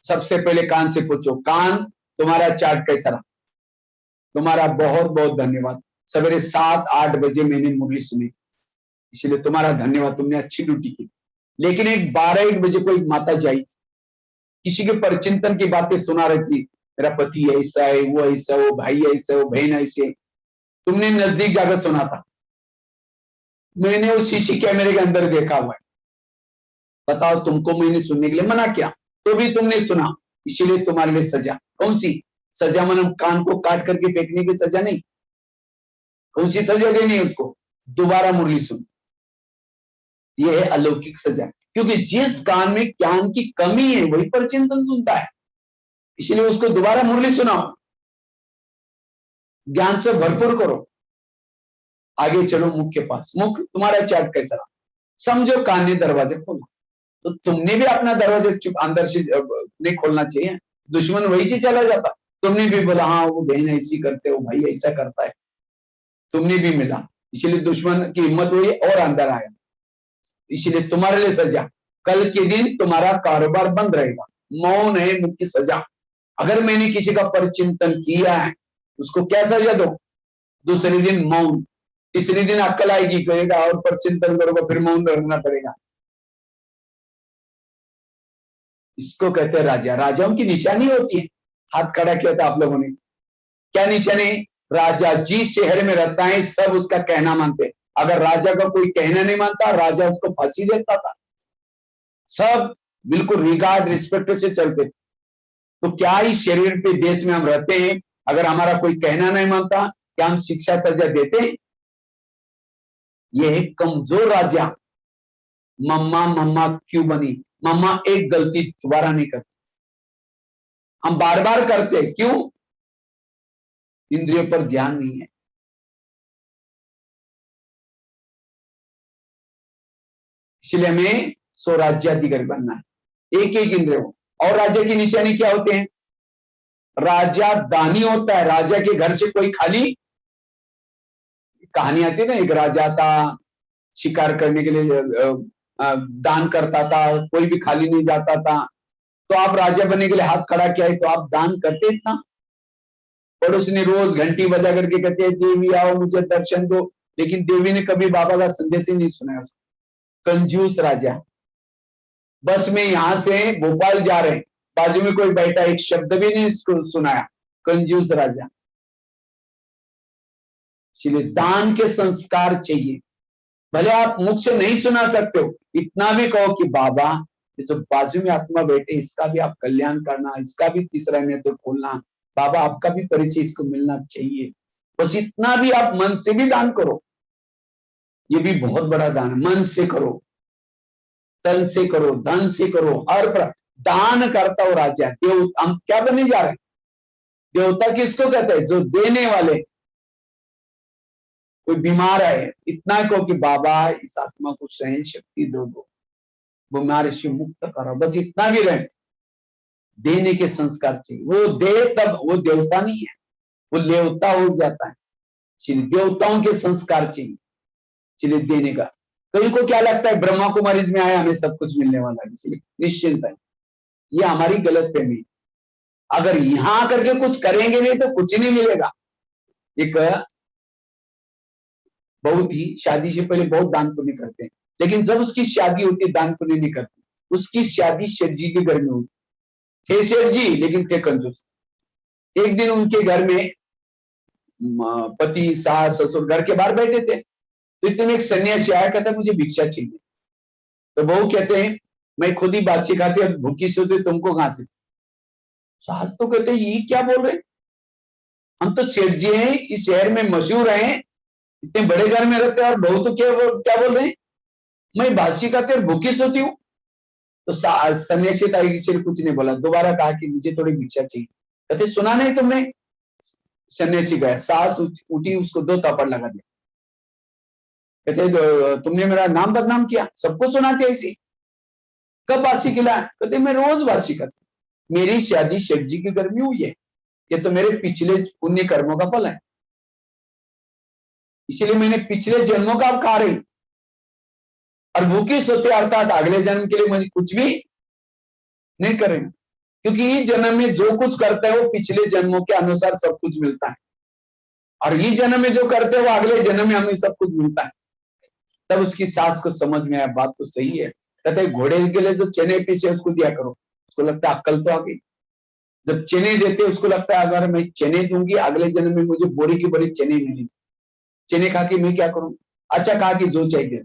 सबसे पहले कान से पूछो, कान तुम्हारा चार्ट कैसा रहा? तुम्हारा बहुत बहुत धन्यवाद, सवेरे 7-8 बजे मैंने मुरली सुनी, इसलिए तुम्हारा धन्यवाद, तुमने अच्छी ड्यूटी की। लेकिन 12-1 बजे कोई माता जाई, किसी के परचिंतन की बातें सुना रही थी, मेरा पति ऐसा है, वो ऐसा, वो भाई ऐसा, वो बहन ऐसे, तुमने नजदीक जाकर सुना था। मैंने वो सीसी कैमरे के अंदर देखा हुआ है, बताओ तुमको मैंने सुनने के लिए मना किया, तो भी तुमने सुना, इसीलिए तुम्हारे लिए सजा। कौन सी सजा? मतलब कान को काट करके फेंकने की सजा नहीं, कौन सी सजा देनी है उसको? दोबारा मुरली सुन। यह है अलौकिक सजा, क्योंकि जिस कान में ज्ञान की कमी है वही पर चिंतन सुनता है, इसलिए उसको दोबारा मुरली सुनाओ, ज्ञान से भरपूर करो। आगे चलो मुख के पास, मुख तुम्हारा चार्ट कैसा रहा? समझो कान ने दरवाजा खोला, तो तुमने भी अपना दरवाजा चुप अंदर से नहीं खोलना चाहिए, दुश्मन वही से चला जाता। तुमने भी बोला हाँ वो बहन ऐसी करते हो, भाई ऐसा करता है, तुमने भी मिला, इसलिए दुश्मन की हिम्मत हुई और अंदर आया, इसलिए तुम्हारे लिए सजा, कल के दिन तुम्हारा कारोबार बंद रहेगा, मौन है मुख्य सजा। अगर मैंने किसी का परिचिंतन किया है उसको क्या सजा दो, दूसरे दिन मौन, तीसरे दिन अक्ल आएगी, कहेगा और परिचिंतन करोगे फिर मौन रहना पड़ेगा। इसको कहते हैं राजा, राजाओं की निशानी होती है। हाथ खड़ा किया था आप लोगों ने, क्या निशानी, राजा जिस शहर में रहता है सब उसका कहना मानते, अगर राजा का कोई कहना नहीं मानता राजा उसको फांसी देता था, सब बिल्कुल रिगार्ड रिस्पेक्ट से चलते। तो क्या इस शरीर पे देश में हम रहते हैं, अगर हमारा कोई कहना नहीं मानता क्या हम शिक्षा सजा देते हैं? यह कमजोर राजा, मम्मा मम्मा क्यों बनी, मम्मा एक गलती दोबारा नहीं करती, हम बार बार करते, क्यों, इंद्रियों पर ध्यान नहीं है। इसलिए हमें स्वराज्याधिकारी बनना है, एक एक इंद्रिय। और राजा की निशानी क्या होते हैं, राजा दानी होता है, राजा के घर से कोई खाली, कहानी आती है ना, एक राजा था शिकार करने के लिए दान करता था, कोई भी खाली नहीं जाता था, तो आप राजा बनने के लिए हाथ खड़ा किया है तो आप दान करते इतना, और उसने रोज घंटी बजा करके कहते हैं देवी आओ मुझे दर्शन दो, लेकिन देवी ने कभी बाबा का संदेश ही नहीं सुना उसको। कंजूस राजा, बस में यहां से भोपाल जा रहे हैं, बाजू में कोई बैठा, एक शब्द भी नहीं सुनाया, कंजूस राजा। इसलिए दान के संस्कार चाहिए, भले आप मुख से नहीं सुना सकते हो, इतना भी कहो कि बाबा ये जो बाजू में आत्मा बैठे इसका भी आप कल्याण करना, इसका भी तीसरा नेत्र खोलना, बाबा आपका भी परिचय इसको मिलना चाहिए, बस इतना भी आप मन से भी दान करो, ये भी बहुत बड़ा दान है। मन से करो, तन से करो, धन से करो, हर पर दान करता हो राजा। देव हम क्या बनने जा रहे हैं, देवता किसको कहते हैं, जो देने वाले। कोई बीमार है, इतना कहो कि बाबा इस आत्मा को सहन शक्ति दो, बीमारी से मुक्त करो, बस इतना भी रहे। देने के संस्कार चाहिए, वो दे तब वो देवता नहीं है, वो लेवता हो जाता है। इसलिए देवताओं के संस्कार चाहिए, इसलिए देने का। कई को क्या लगता है ब्रह्मा कुमारी में आया हमें सब कुछ मिलने वाला है, इसलिए निश्चिंत है, ये हमारी गलत फहमी। अगर यहां करके कुछ करेंगे नहीं तो कुछ ही नहीं मिलेगा। एक बहुत ही शादी से पहले बहुत दान पुण्य करते हैं, लेकिन जब उसकी शादी होती है दान पुण्य नहीं करते। उसकी शादी शेठ जी के घर में हुई, थे सेठ जी लेकिन थे कंजूस। एक दिन उनके घर में पति सास ससुर घर के बाहर बैठे थे, तो इतने एक सन्यासी आया, कहता मुझे भिक्षा चाहिए। तो बहू कहते हैं मैं खुद ही बासी खाती और भूखी सोती, तुमको कहां से। सास तो कहते हैं ये क्या बोल रहे, हम तो सेठ जी हैं, इस शहर में मशहूर हैं, इतने बड़े घर में रहते हैं, और बहू तो क्या बोल रहे हैं, मैं बासी खाती और भूखी सोती हूँ। तो सन्यासी ताई से कुछ नहीं बोला, दोबारा कहा कि मुझे थोड़ी भिक्षा चाहिए। कहते सुना नहीं तुमने। सन्यासी गया, सास उठी उसको 2 थप्पड़ लगा दिया। कहते तुमने मेरा नाम बदनाम किया, सबको सुनाते ऐसी, कब बासी खिलाया। कहते मैं रोज बासी करती, मेरी शादी शेठ जी के घर में हुई है, ये तो मेरे पिछले पुण्य कर्मों का फल है, इसीलिए मैंने पिछले जन्मों का खा रही, और भूखे सोते अर्थात अगले जन्म के लिए मुझे कुछ भी नहीं करेंगे, क्योंकि इस जन्म में जो कुछ करते हैं वो पिछले जन्मों के अनुसार सब कुछ मिलता है, और इस जन्म में जो करते हैं वो अगले जन्म में हमें सब कुछ मिलता है। तब उसकी सास को समझ में आया बात तो सही है। कहते घोड़े के लिए जो चने पीछे उसको दिया करो, उसको लगता है अक्ल तो आ गई। जब चने देते उसको लगता है अगर मैं चने दूंगी अगले जन्म में मुझे बोरी की बड़ी चने मिलेंगी, चने खा के मैं क्या करूं, अच्छा कहा कि जो चाहिए।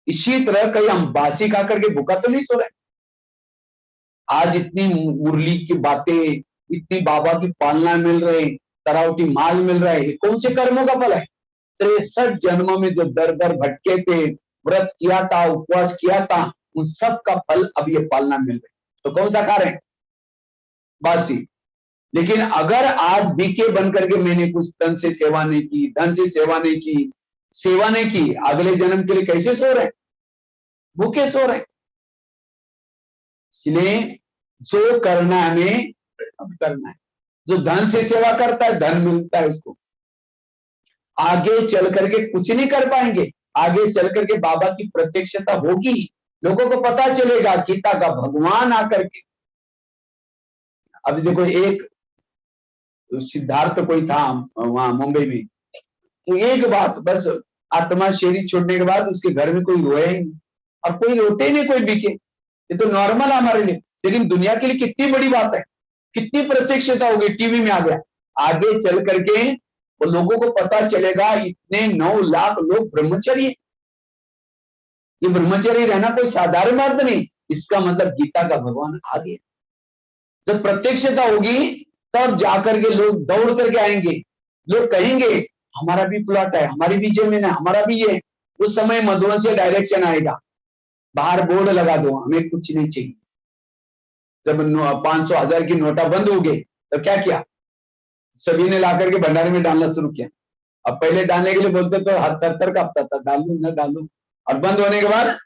इसी तरह कहीं हम बासी खा करके भूखा तो नहीं सो रहे। आज इतनी मुरली की बातें, इतनी बाबा की पालना मिल रहे, तरावटी माल मिल रहा है, कौन से कर्मों का फल है। 63 जन्मों में जो दर दर भटके थे, व्रत किया था, उपवास किया था, उन सब का फल अब ये पालना मिल रही। तो कौन सा खा रहे हैं, बासी। लेकिन अगर आज बीके बन करके मैंने कुछ तन से सेवा नहीं की, धन से सेवा नहीं की, सेवा नहीं की, अगले जन्म के लिए कैसे सो रहे, भूखे सो रहे। इसलिए जो करना हमें अब करना है। जो धन से सेवा करता है धन मिलता है उसको। आगे चल करके कुछ नहीं कर पाएंगे, आगे चल करके बाबा की प्रत्यक्षता होगी, लोगों को पता चलेगा गीता का भगवान आकर के। अभी देखो एक सिद्धार्थ कोई था वहां मुंबई में, तो एक बात बस, आत्मा शरीर छोड़ने के बाद उसके घर में कोई रोए ही नहीं, और कोई रोते ही नहीं कोई बीके, ये तो नॉर्मल है हमारे लिए, लेकिन दुनिया के लिए कितनी बड़ी बात है, कितनी प्रत्यक्षता होगी, टीवी में आ गया। आगे चल करके वो लोगों को पता चलेगा इतने 9 लाख लोग ब्रह्मचर्य, ये ब्रह्मचर्य रहना कोई साधारण बात नहीं, इसका मतलब गीता का भगवान आ गया। जब प्रत्यक्षता होगी तब जाकर के लोग दौड़ करके आएंगे, लोग कहेंगे हमारा भी प्लॉट है, हमारी भी जमीन है, हमारा भी ये। उस समय मधुबन से डायरेक्शन आएगा, बाहर बोर्ड लगा दो हमें कुछ नहीं चाहिए। जब 500 1000 की नोटा बंद हो गई तो क्या किया, सभी ने ला करके भंडारे में डालना शुरू किया। अब पहले डालने के लिए बोलते तो 77 का हफ्ता था, डालू न डालू, और बंद होने के बाद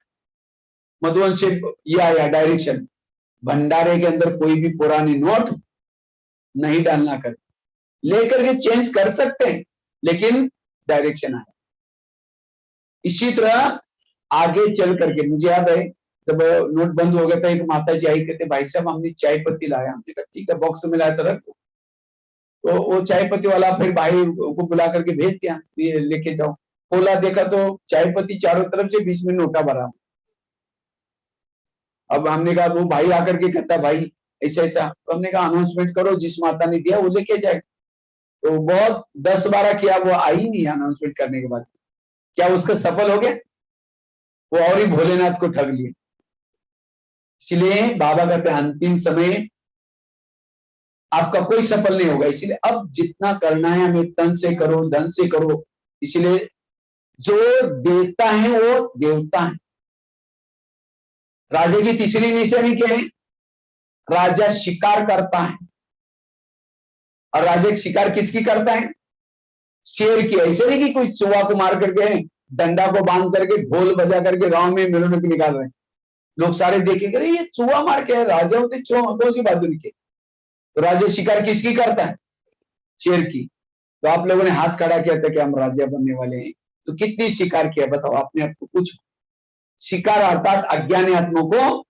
मधुबन से ये आया डायरेक्शन, भंडारे के अंदर कोई भी पुरानी नोट नहीं डालना कर, लेकर के चेंज कर सकते हैं, लेकिन डायरेक्शन आया। इसी तरह आगे चल करके मुझे याद है जब नोट बंद हो गया था, एक माता जी आई, कहते भाई साहब हमने चाय पत्ती लाया, हमने कहा ठीक है बॉक्स में लाया तो रख दो। तो वो चाय पत्ती वाला फिर भाई को बुला करके भेज दिया, ये लेके जाओ। खोला देखा तो चाय पत्ती चारों तरफ से, बीच में नोटा भरा। अब हमने कहा, वो भाई आकर के कहता भाई ऐसा ऐसा, तो हमने कहा अनाउंसमेंट करो, जिस माता ने दिया वो लेके जाए। तो बहुत 10-12 किया, वो आई नहीं अनाउंसमेंट करने के बाद। क्या उसका सफल हो गया? वो और ही भोलेनाथ को ठग लिए। इसलिए बाबा कहते हैं अंतिम समय आपका कोई सफल नहीं होगा। इसलिए अब जितना करना है हमें तन से करो, धन से करो। इसलिए जो देता है वो देवता है। राजा की तीसरी निशानी क्या है? राजा शिकार करता है, और राजा की शिकार किसकी करता है? शेर की। ऐसे नहीं कि कोई चुहा को मार करके डंडा को बांध करके ढोल बजा करके गांव में मिलने निकाल रहे हैं, लोग सारे देखेंगे अरे ये चुहा मार के है, राजा होते चुहा कौन सी बहादुरी के। तो राजा शिकार किसकी करता है? शेर की। तो आप लोगों ने हाथ खड़ा किया था कि हम राजा बनने वाले हैं, तो कितनी शिकार किया बताओ अपने आप को कुछ। शिकार अर्थात अज्ञानी आत्मा को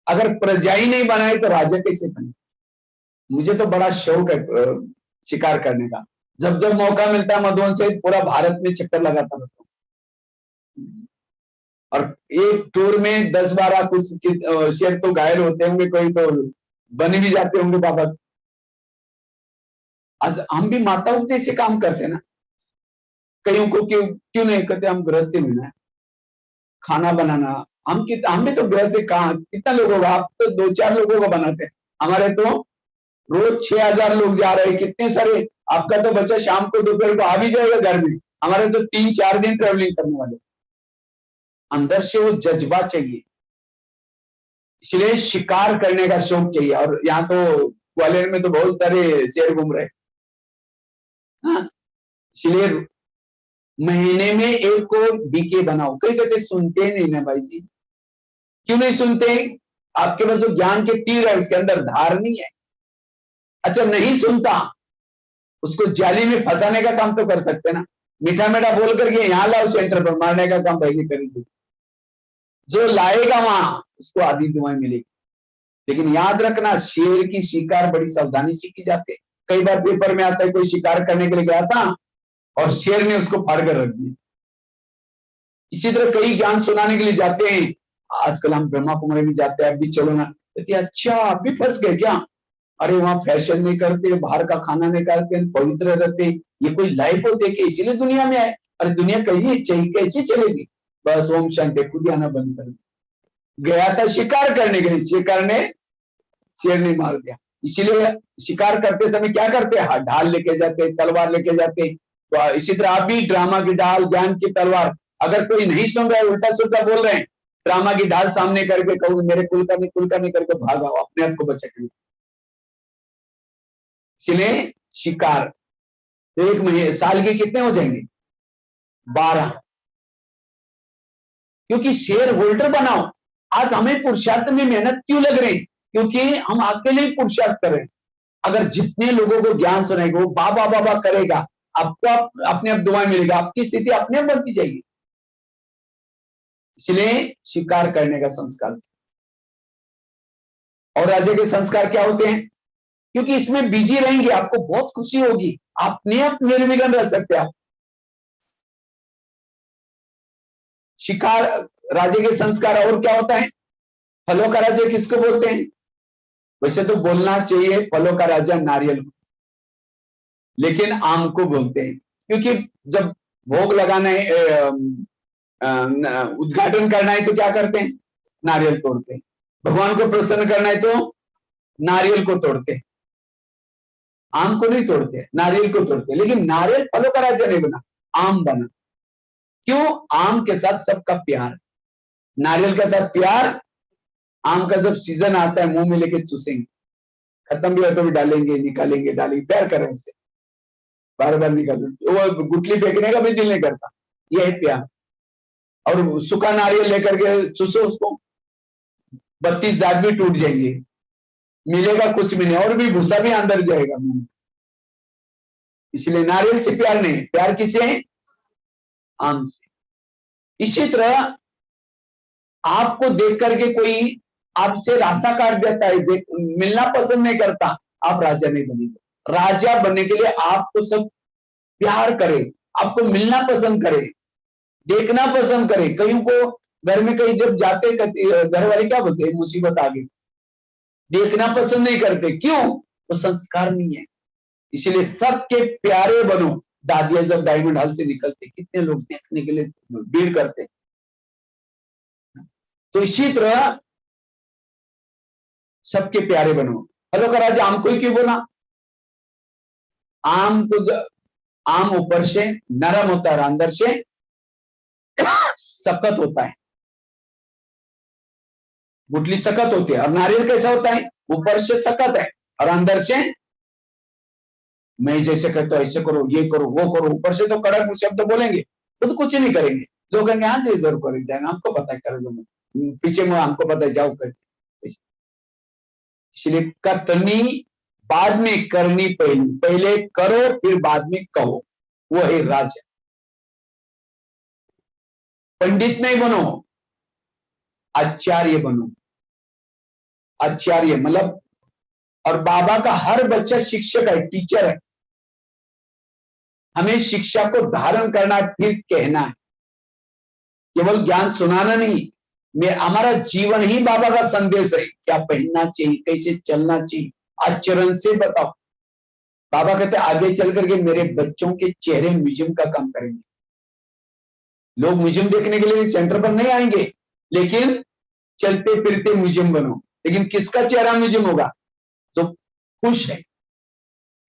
अगर प्रजा ही नहीं बनाए तो राजा कैसे बने। मुझे तो बड़ा शौक है शिकार करने का, जब जब मौका मिलता है मधुबन से पूरा भारत में चक्कर लगाता रहता हूँ। और एक टूर में 10-12 कुछ शेर तो घायल होते होंगे, कोई तो बन भी जाते होंगे बाबा। आज हम भी माताओं जैसे काम करते हैं ना, कईयों को क्यों नहीं कहते हम गृहस्थी में ना खाना बनाना, हम भी तो गृहस्थी कहाँ कितना लोगों का, आप तो 2-4 लोगों को बनाते हैं, हमारे तो रोज 6000 लोग जा रहे हैं, कितने सारे। आपका तो बच्चा शाम को दोपहर को आ भी जाएगा घर में, हमारे तो 3-4 दिन ट्रेवलिंग करने वाले। अंदर से वो जज्बा चाहिए, इसलिए शिकार करने का शौक चाहिए। और यहाँ तो ग्वालियर में तो बहुत सारे शेर घूम रहे, हाँ। इसलिए महीने में एक को बीके बनाओ। कई कहते सुनते नहीं ना भाई जी, क्यों नहीं सुनते? आपके पास जो ज्ञान के तीर है उसके अंदर धार नहीं है। अच्छा नहीं सुनता, उसको जाली में फंसाने का काम तो कर सकते ना, मीठा मीठा बोल करके यहां लाओ सेंटर पर, मारने का काम पहले करेंगे। जो लाएगा वहां उसको आधी दुआएं मिलेगी। लेकिन याद रखना शेर की शिकार बड़ी सावधानी से की जाती है। कई बार पेपर में आता है कोई शिकार करने के लिए गया था और शेर ने उसको फाड़ कर रख दिया। इसी तरह कई ज्ञान सुनाने के लिए जाते हैं, आजकल हम ब्रह्मा कुमारी में जाते हैं, अब भी चलो ना, कहते अच्छा आप भी फंस गए क्या? अरे वहां फैशन नहीं करते, बाहर का खाना नहीं करते, पवित्र रहते, ये कोई लाइफ होती है कि इसीलिए दुनिया में आए? अरे दुनिया कहीं कैसी चलेगी? बस ओम शांति खुद आना बंद कर गया था शिकार करने के लिए, शिकार ने शेर ने मार दिया। इसीलिए शिकार करते समय क्या करते हैं? ढाल लेके जाते, तलवार लेके जाते। तो इसी तरह आप भी ड्रामा की ढाल, ज्ञान की तलवार। अगर कोई नहीं सुन रहा है, उल्टा सुल्टा बोल रहे हैं, ड्रामा की ढाल सामने करके कहोगे मेरे कुल का नहीं करके भागा, अपने आप को बचा के। इसलिए शिकार तो 1 महीने साल के कितने हो जाएंगे? 12। क्योंकि शेयर होल्डर बनाओ। आज हमें पुरुषार्थ में मेहनत क्यों लग रही? क्योंकि हम अकेले ही पुरुषार्थ कर रहे हैं। अगर जितने लोगों को ज्ञान सुनाएगा वो बाबा बाबा करेगा, आपको अपने आप दुआएं मिलेगा, आपकी स्थिति अपने आप बढ़ती जाएगी। इसलिए स्वीकार करने का संस्कार। और राजा के संस्कार क्या होते हैं? क्योंकि इसमें बिजी रहेंगे, आपको बहुत खुशी होगी, अपने आप निर्विघ्न रह सकते हैं आप। शिकार राजे के संस्कार। और क्या होता है? फलों का राजा किसको बोलते हैं? वैसे तो बोलना चाहिए फलों का राजा नारियल को, लेकिन आम को बोलते हैं, क्योंकि जब भोग लगाना है, उद्घाटन करना है तो क्या करते हैं? नारियल तोड़ते हैं। भगवान को प्रसन्न करना है तो नारियल को तोड़ते हैं, आम को नहीं तोड़ते, नारियल को तोड़ते। लेकिन नारियल फलों का राजा नहीं बना, आम बना। क्यों? आम के साथ सबका प्यार, नारियल के साथ प्यार। आम का जब सीजन आता है मुंह में लेके चूसेंगे, खत्म भी हो तो भी डालेंगे, निकालेंगे, डालेंगे, प्यार करें उससे, बार बार निकाल। वो गुटली फेंकने का भी दिल नहीं करता, यह है प्यार। और सूखा नारियल लेकर के चूसो उसको, 32 दांत भी टूट जाएंगे, मिलेगा कुछ भी नहीं, और भी भूसा भी अंदर जाएगा। इसलिए नारियल से प्यार नहीं, प्यार किसे है? आम से। इसी तरह आपको देख करके कोई आपसे रास्ता काट देता है, मिलना पसंद नहीं करता, आप राजा नहीं बनेंगे। राजा बनने के लिए आपको सब प्यार करे, आपको मिलना पसंद करे, देखना पसंद करे। कहीं को घर में कहीं जब जाते, घर वाले क्या बोलते हैं? मुसीबत आ गई, देखना पसंद नहीं करते। क्यों? वो संस्कार नहीं है। इसीलिए सबके प्यारे बनो। दादिया जब डायमंड हॉल से निकलते, कितने लोग देखने के लिए भीड़ करते। तो इसी तरह सबके प्यारे बनो। फलों का राजा आम को ही क्यों बोला? आम को आम ऊपर से नरम होता है और अंदर से सख्त होता है, गुठली सख्त होती है। और नारियल कैसा होता है? ऊपर से सख्त है और अंदर से मैं जैसे कहता हूं ऐसे करो, ये करो, वो करो। ऊपर से तो कड़क शब्द बोलेंगे, तो कुछ नहीं करेंगे। लोग कहेंगे हाँ जी जरूर कर जाएंगे, हमको पता है, कर दो, पीछे में हमको पता है, जाओ कर। इसलिए कथनी बाद में, करनी पहली। पहले करो फिर बाद में कहो, वो है राजा। पंडित नहीं बनो, आचार्य बनो। आचार्य मतलब, और बाबा का हर बच्चा शिक्षक है, टीचर है। हमें शिक्षा को धारण करना है, फिर कहना है, केवल ज्ञान सुनाना नहीं। हमारा जीवन ही बाबा का संदेश है। क्या पहनना चाहिए, कैसे चलना चाहिए, आचरण से बताओ। बाबा कहते आगे चल करके मेरे बच्चों के चेहरे म्यूजियम का काम करेंगे। लोग म्यूजियम देखने के लिए सेंटर पर नहीं आएंगे, लेकिन चलते फिरते म्यूजियम बनो। लेकिन किसका चेहरा म्यूजियम होगा? जो खुश है,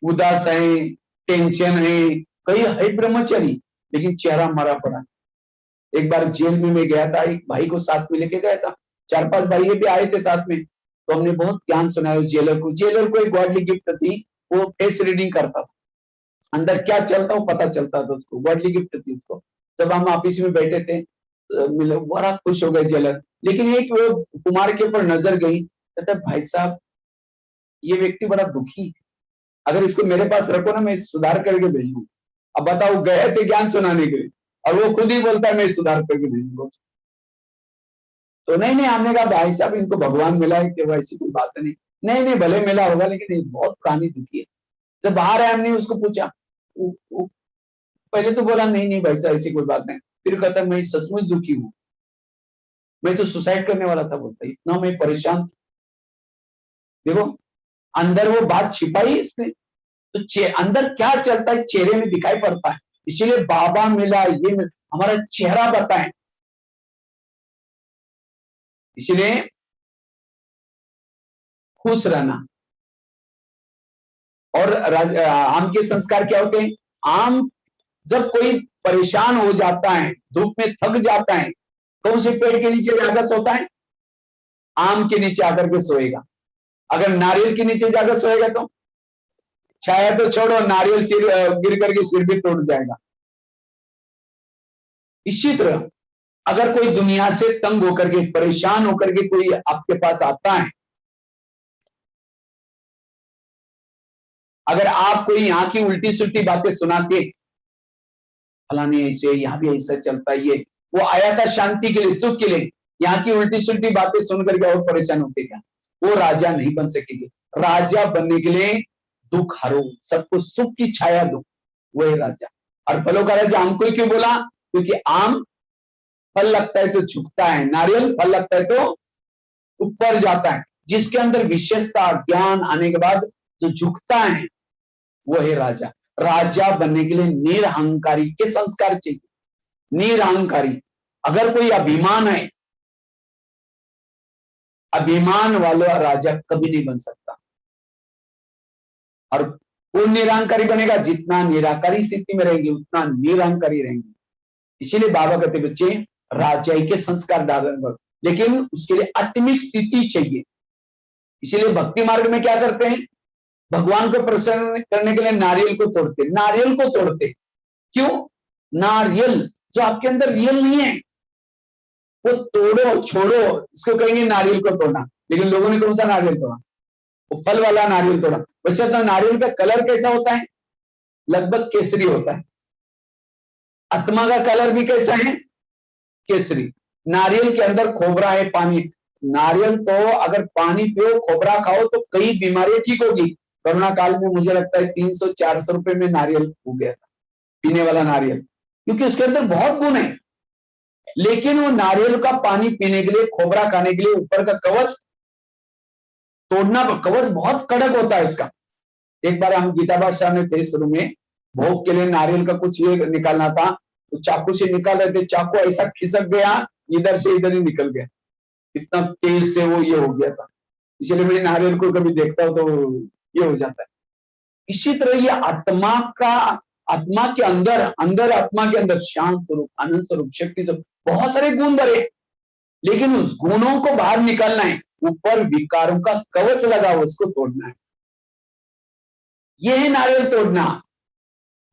उदास है, टेंशन है। कई है ब्रह्मचारी लेकिन चेहरा मरा पड़ा। एक बार जेल में मैं गया था, एक भाई को साथ में लेके गया था, 4-5 भाई भी आए थे साथ में। तो हमने बहुत ज्ञान सुनाया जेलर को। जेलर को एक गॉडली गिफ्ट थी, वो फेस रीडिंग करता था, अंदर क्या चलता वो पता चलता था उसको, गॉडली गिफ्ट थी उसको। जब हम ऑफिस में बैठे थे, बड़ा खुश हो गए जेलर। लेकिन एक वो कुमार के ऊपर नजर गई, कहता भाई साहब ये व्यक्ति बड़ा दुखी है, अगर इसको मेरे पास रखो ना, मैं सुधार करके भेजूंगा। अब बताओ, गए थे ज्ञान सुनाने के लिए और वो खुद ही बोलता है मैं सुधार करके भेजूंगा। तो नहीं नहीं, हमने कहा भाई साहब इनको भगवान मिला है कि वैसी कोई बात नहीं। नहीं नहीं, भले मिला होगा लेकिन ये बहुत पुरानी दुखी है। जब बाहर आया हमने उसको पूछा, वो पहले तो बोला नहीं नहीं भाई साहब ऐसी कोई बात नहीं। फिर कहता मैं सचमुच दुखी हूँ, मैं तो सुसाइड करने वाला था, बोलता इतना मैं परेशान। देखो अंदर वो बात छिपाई इसने, तो अंदर क्या चलता है चेहरे में दिखाई पड़ता है। इसीलिए बाबा मिला, ये मिला, हमारा चेहरा बताएं। इसलिए खुश रहना। और आम के संस्कार क्या होते हैं? आम जब कोई परेशान हो जाता है, धूप में थक जाता है, कौन से पेड़ के नीचे जाकर सोता है? आम के नीचे आकर के सोएगा। अगर नारियल के नीचे जाकर सोएगा तो छाया तो छोड़ो, नारियल सिर गिर करके सिर भी तोड़ जाएगा। इसी तरह अगर कोई दुनिया से तंग होकर के, परेशान होकर के कोई आपके पास आता है, अगर आप कोई यहाँ की उल्टी सुल्टी बातें सुनाते, फलाने ऐसे, यहाँ भी ऐसा चलता है, ये वो आया था शांति के लिए, सुख के लिए, यहाँ की उल्टी सुल्टी बातें सुन करके और परेशान होते क्या? वो राजा नहीं बन सकेंगे। राजा बनने के लिए दुख हरो, सबको सुख की छाया दो, वही राजा। और फलों का राजा आम को क्यों बोला? क्योंकि आम फल लगता है तो झुकता है, नारियल फल लगता है तो ऊपर जाता है। जिसके अंदर विशेषता ज्ञान आने के बाद जो झुकता है वो है राजा। राजा बनने के लिए निरहंकारी के संस्कार चाहिए, निरहंकारी। अगर कोई अभिमान है, अभिमान वाला राजा कभी नहीं बन सकता। और कौन निरहंकारी बनेगा? जितना निराकारी स्थिति में रहेंगे उतना निरहंकारी रहेंगे। इसीलिए बाबा कहते बच्चे राजाई के संस्कार धारण करो, लेकिन उसके लिए आत्मिक स्थिति चाहिए। इसीलिए भक्ति मार्ग में क्या करते हैं? भगवान को प्रसन्न करने के लिए नारियल को तोड़ते, नारियल को तोड़ते। क्यों? नारियल जो आपके अंदर रियल नहीं है वो तोड़ो, छोड़ो, इसको कहेंगे नारियल को तोड़ना। लेकिन लोगों ने कौन सा नारियल तोड़ा? वो फल वाला नारियल तोड़ा। वैसे तो नारियल का कलर कैसा होता है? लगभग केसरी होता है। आत्मा का कलर भी कैसा है? केसरी। नारियल के अंदर खोबरा है, पानी। नारियल तो अगर पानी पियो, खोबरा खाओ तो कई बीमारियां ठीक होगी। कोरोना काल में मुझे लगता है 300-400 रुपए में नारियल हो गया था, पीने वाला नारियल, क्योंकि उसके अंदर बहुत गुण है। लेकिन वो नारियल का पानी पीने के लिए, खोबरा खाने के लिए ऊपर का कवच तोड़ना, कवच बहुत कड़क होता है उसका। एक बार हम गीता बादशाह में थे, शुरू में भोग के लिए नारियल का कुछ ये निकालना था, तो चाकू से निकाल रहे थे, चाकू ऐसा खिसक गया, इधर से इधर ही निकल गया, इतना तेज से वो ये हो गया था। इसलिए मैं नारियल को कभी देखता हूं तो ये हो जाता है। इसी तरह ये आत्मा का, आत्मा के अंदर, अंदर आत्मा के अंदर शांत स्वरूप, आनंद स्वरूप, शक्ति स्वरूप, बहुत सारे गुण भरे, लेकिन उस गुणों को बाहर निकालना है। ऊपर विकारों का कवच लगा हो, उसको तोड़ना है। यह है नारियल तोड़ना।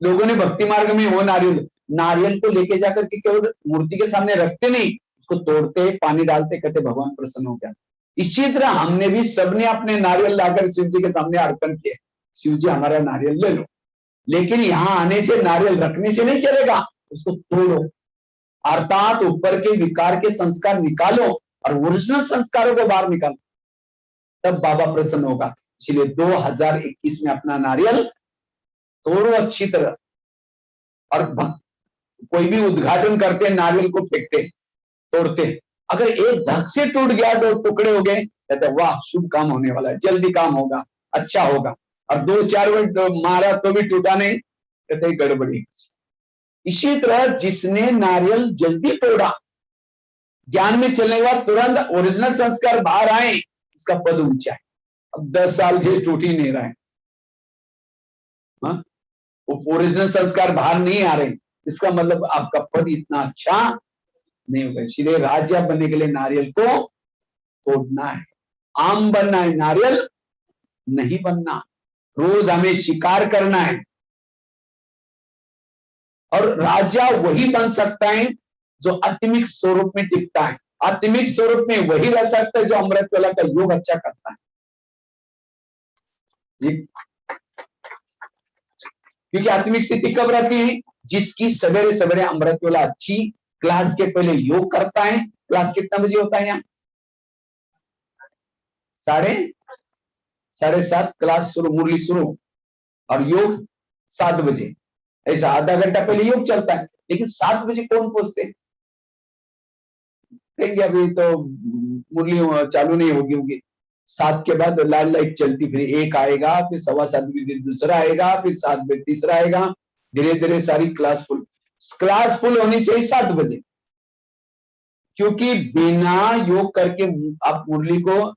लोगों ने भक्ति मार्ग में वो नारियल को लेके जाकर के केवल मूर्ति के सामने रखते नहीं, उसको तोड़ते, पानी डालते, कहते भगवान प्रसन्न हो गया। इसी तरह हमने भी, सबने अपने नारियल लाकर शिव जी के सामने अर्पण किए, शिव जी हमारा नारियल ले लो। लेकिन यहां आने से, नारियल रखने से नहीं चलेगा, उसको तोड़ो, अर्थात ऊपर के विकार के संस्कार निकालो और ओरिजिनल संस्कारों को बाहर निकालो, तब बाबा प्रसन्न होगा। इसलिए 2021 में अपना नारियल तोड़ो अच्छी तरह। और कोई भी उद्घाटन करते, नारियल को फेंकते, तोड़ते, अगर एक धक से टूट गया, 2 टुकड़े हो गए, कहते वाह शुभ काम होने वाला है, जल्दी काम होगा, अच्छा होगा। और 2-4 बार मारा तो भी टूटा नहीं, कहते गड़बड़ी। इसी तरह जिसने नारियल जल्दी तोड़ा, ज्ञान में चलने के बाद तुरंत ओरिजिनल संस्कार बाहर आए, उसका पद ऊंचा है। अब 10 साल से टूट ही नहीं रहा है, वो ओरिजिनल संस्कार बाहर नहीं आ रहे, इसका मतलब आपका पद इतना अच्छा नहीं होगा। इसलिए राजा बनने के लिए नारियल को तोड़ना है, आम बनना है, नारियल नहीं बनना। रोज हमें शिकार करना है। और राजा वही बन सकता है जो आत्मिक स्वरूप में टिकता है। आत्मिक स्वरूप में वही रह सकता है जो अमृत वेला का योग अच्छा करता है। क्योंकि आत्मिक स्थिति कब रहती है? जिसकी सवेरे सवेरे अमृत वेला अच्छी, क्लास के पहले योग करता है। क्लास कितना बजे होता है यहाँ? 7:30 क्लास शुरू, मुरली शुरू, और योग 7 बजे। ऐसा आधा घंटा पहले योग चलता है। लेकिन 7 बजे कौन पहुंचते हैं? कहेंगे अभी तो मुरली चालू नहीं होगी। 7 के बाद लाल लाइट चलती, फिर 1 आएगा, फिर 7:15 बजे दूसरा आएगा, फिर 7 बजे तीसरा आएगा, धीरे धीरे सारी क्लास फुल होनी चाहिए 7 बजे। क्योंकि बिना योग करके आप मुरली को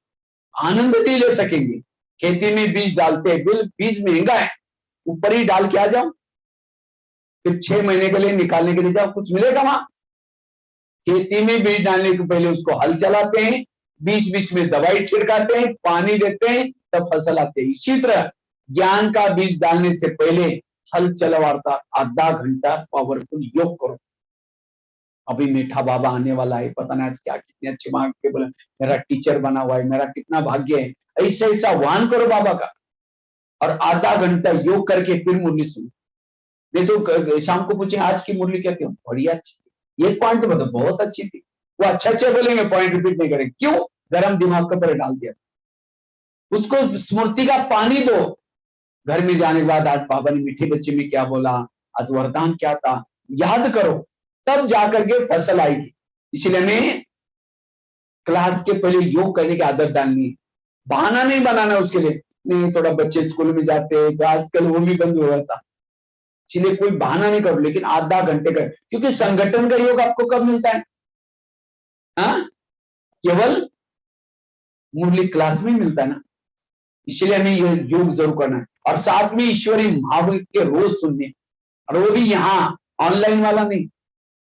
आनंद नहीं ले सकेंगे। खेती में बीज डालते हैं, बीज महंगा है, ऊपर ही डाल के आ जाओ, फिर 6 महीने के लिए निकालने के लिए जाओ, कुछ मिलेगा वहां? खेती में बीज डालने के पहले उसको हल चलाते हैं, बीच बीच में दवाई छिड़काते हैं, पानी देते हैं, तब फसल आते हैं। इसी तरह ज्ञान का बीज डालने से पहले हल चलवाता, आधा घंटा पावरफुल योग करो। अभी मीठा बाबा आने वाला है, पता नहीं आज क्या, कितने अच्छे मांग के बोले मेरा टीचर बना हुआ है, मेरा कितना भाग्य है। ऐसा ऐसा वाहन करो बाबा का। और आधा घंटा योग करके फिर मुरली सुनो। नहीं तो शाम को पूछे आज की मुरली क्या थी, बढ़िया अच्छी थी, ये पॉइंट तो बता बहुत अच्छी थी। वो अच्छा बोलेंगे, पॉइंट रिपीट नहीं करेंगे। क्यों? गरम दिमाग के ऊपर डाल दिया। उसको स्मृति का पानी दो। घर में जाने के बाद आज बाबा ने मीठे बच्चे में क्या बोला, आज वरदान क्या था, याद करो, तब जाकर के फसल आएगी। इसलिए हमें क्लास के पहले योग करने की आदत डालनी है, बहाना नहीं बनाना उसके लिए। नहीं थोड़ा बच्चे स्कूल में जाते हैं तो आजकल वो भी बंद हो गया था, इसलिए कोई बहाना नहीं करो, लेकिन आधा घंटे का, क्योंकि संगठन का योग आपको कब मिलता है? हाँ, केवल मुरली क्लास में मिलता है ना। इसलिए हमें ये योग जरूर करना है, और साथ में ईश्वरी महावृत के रोज सुनने, और वो भी यहाँ ऑनलाइन वाला नहीं,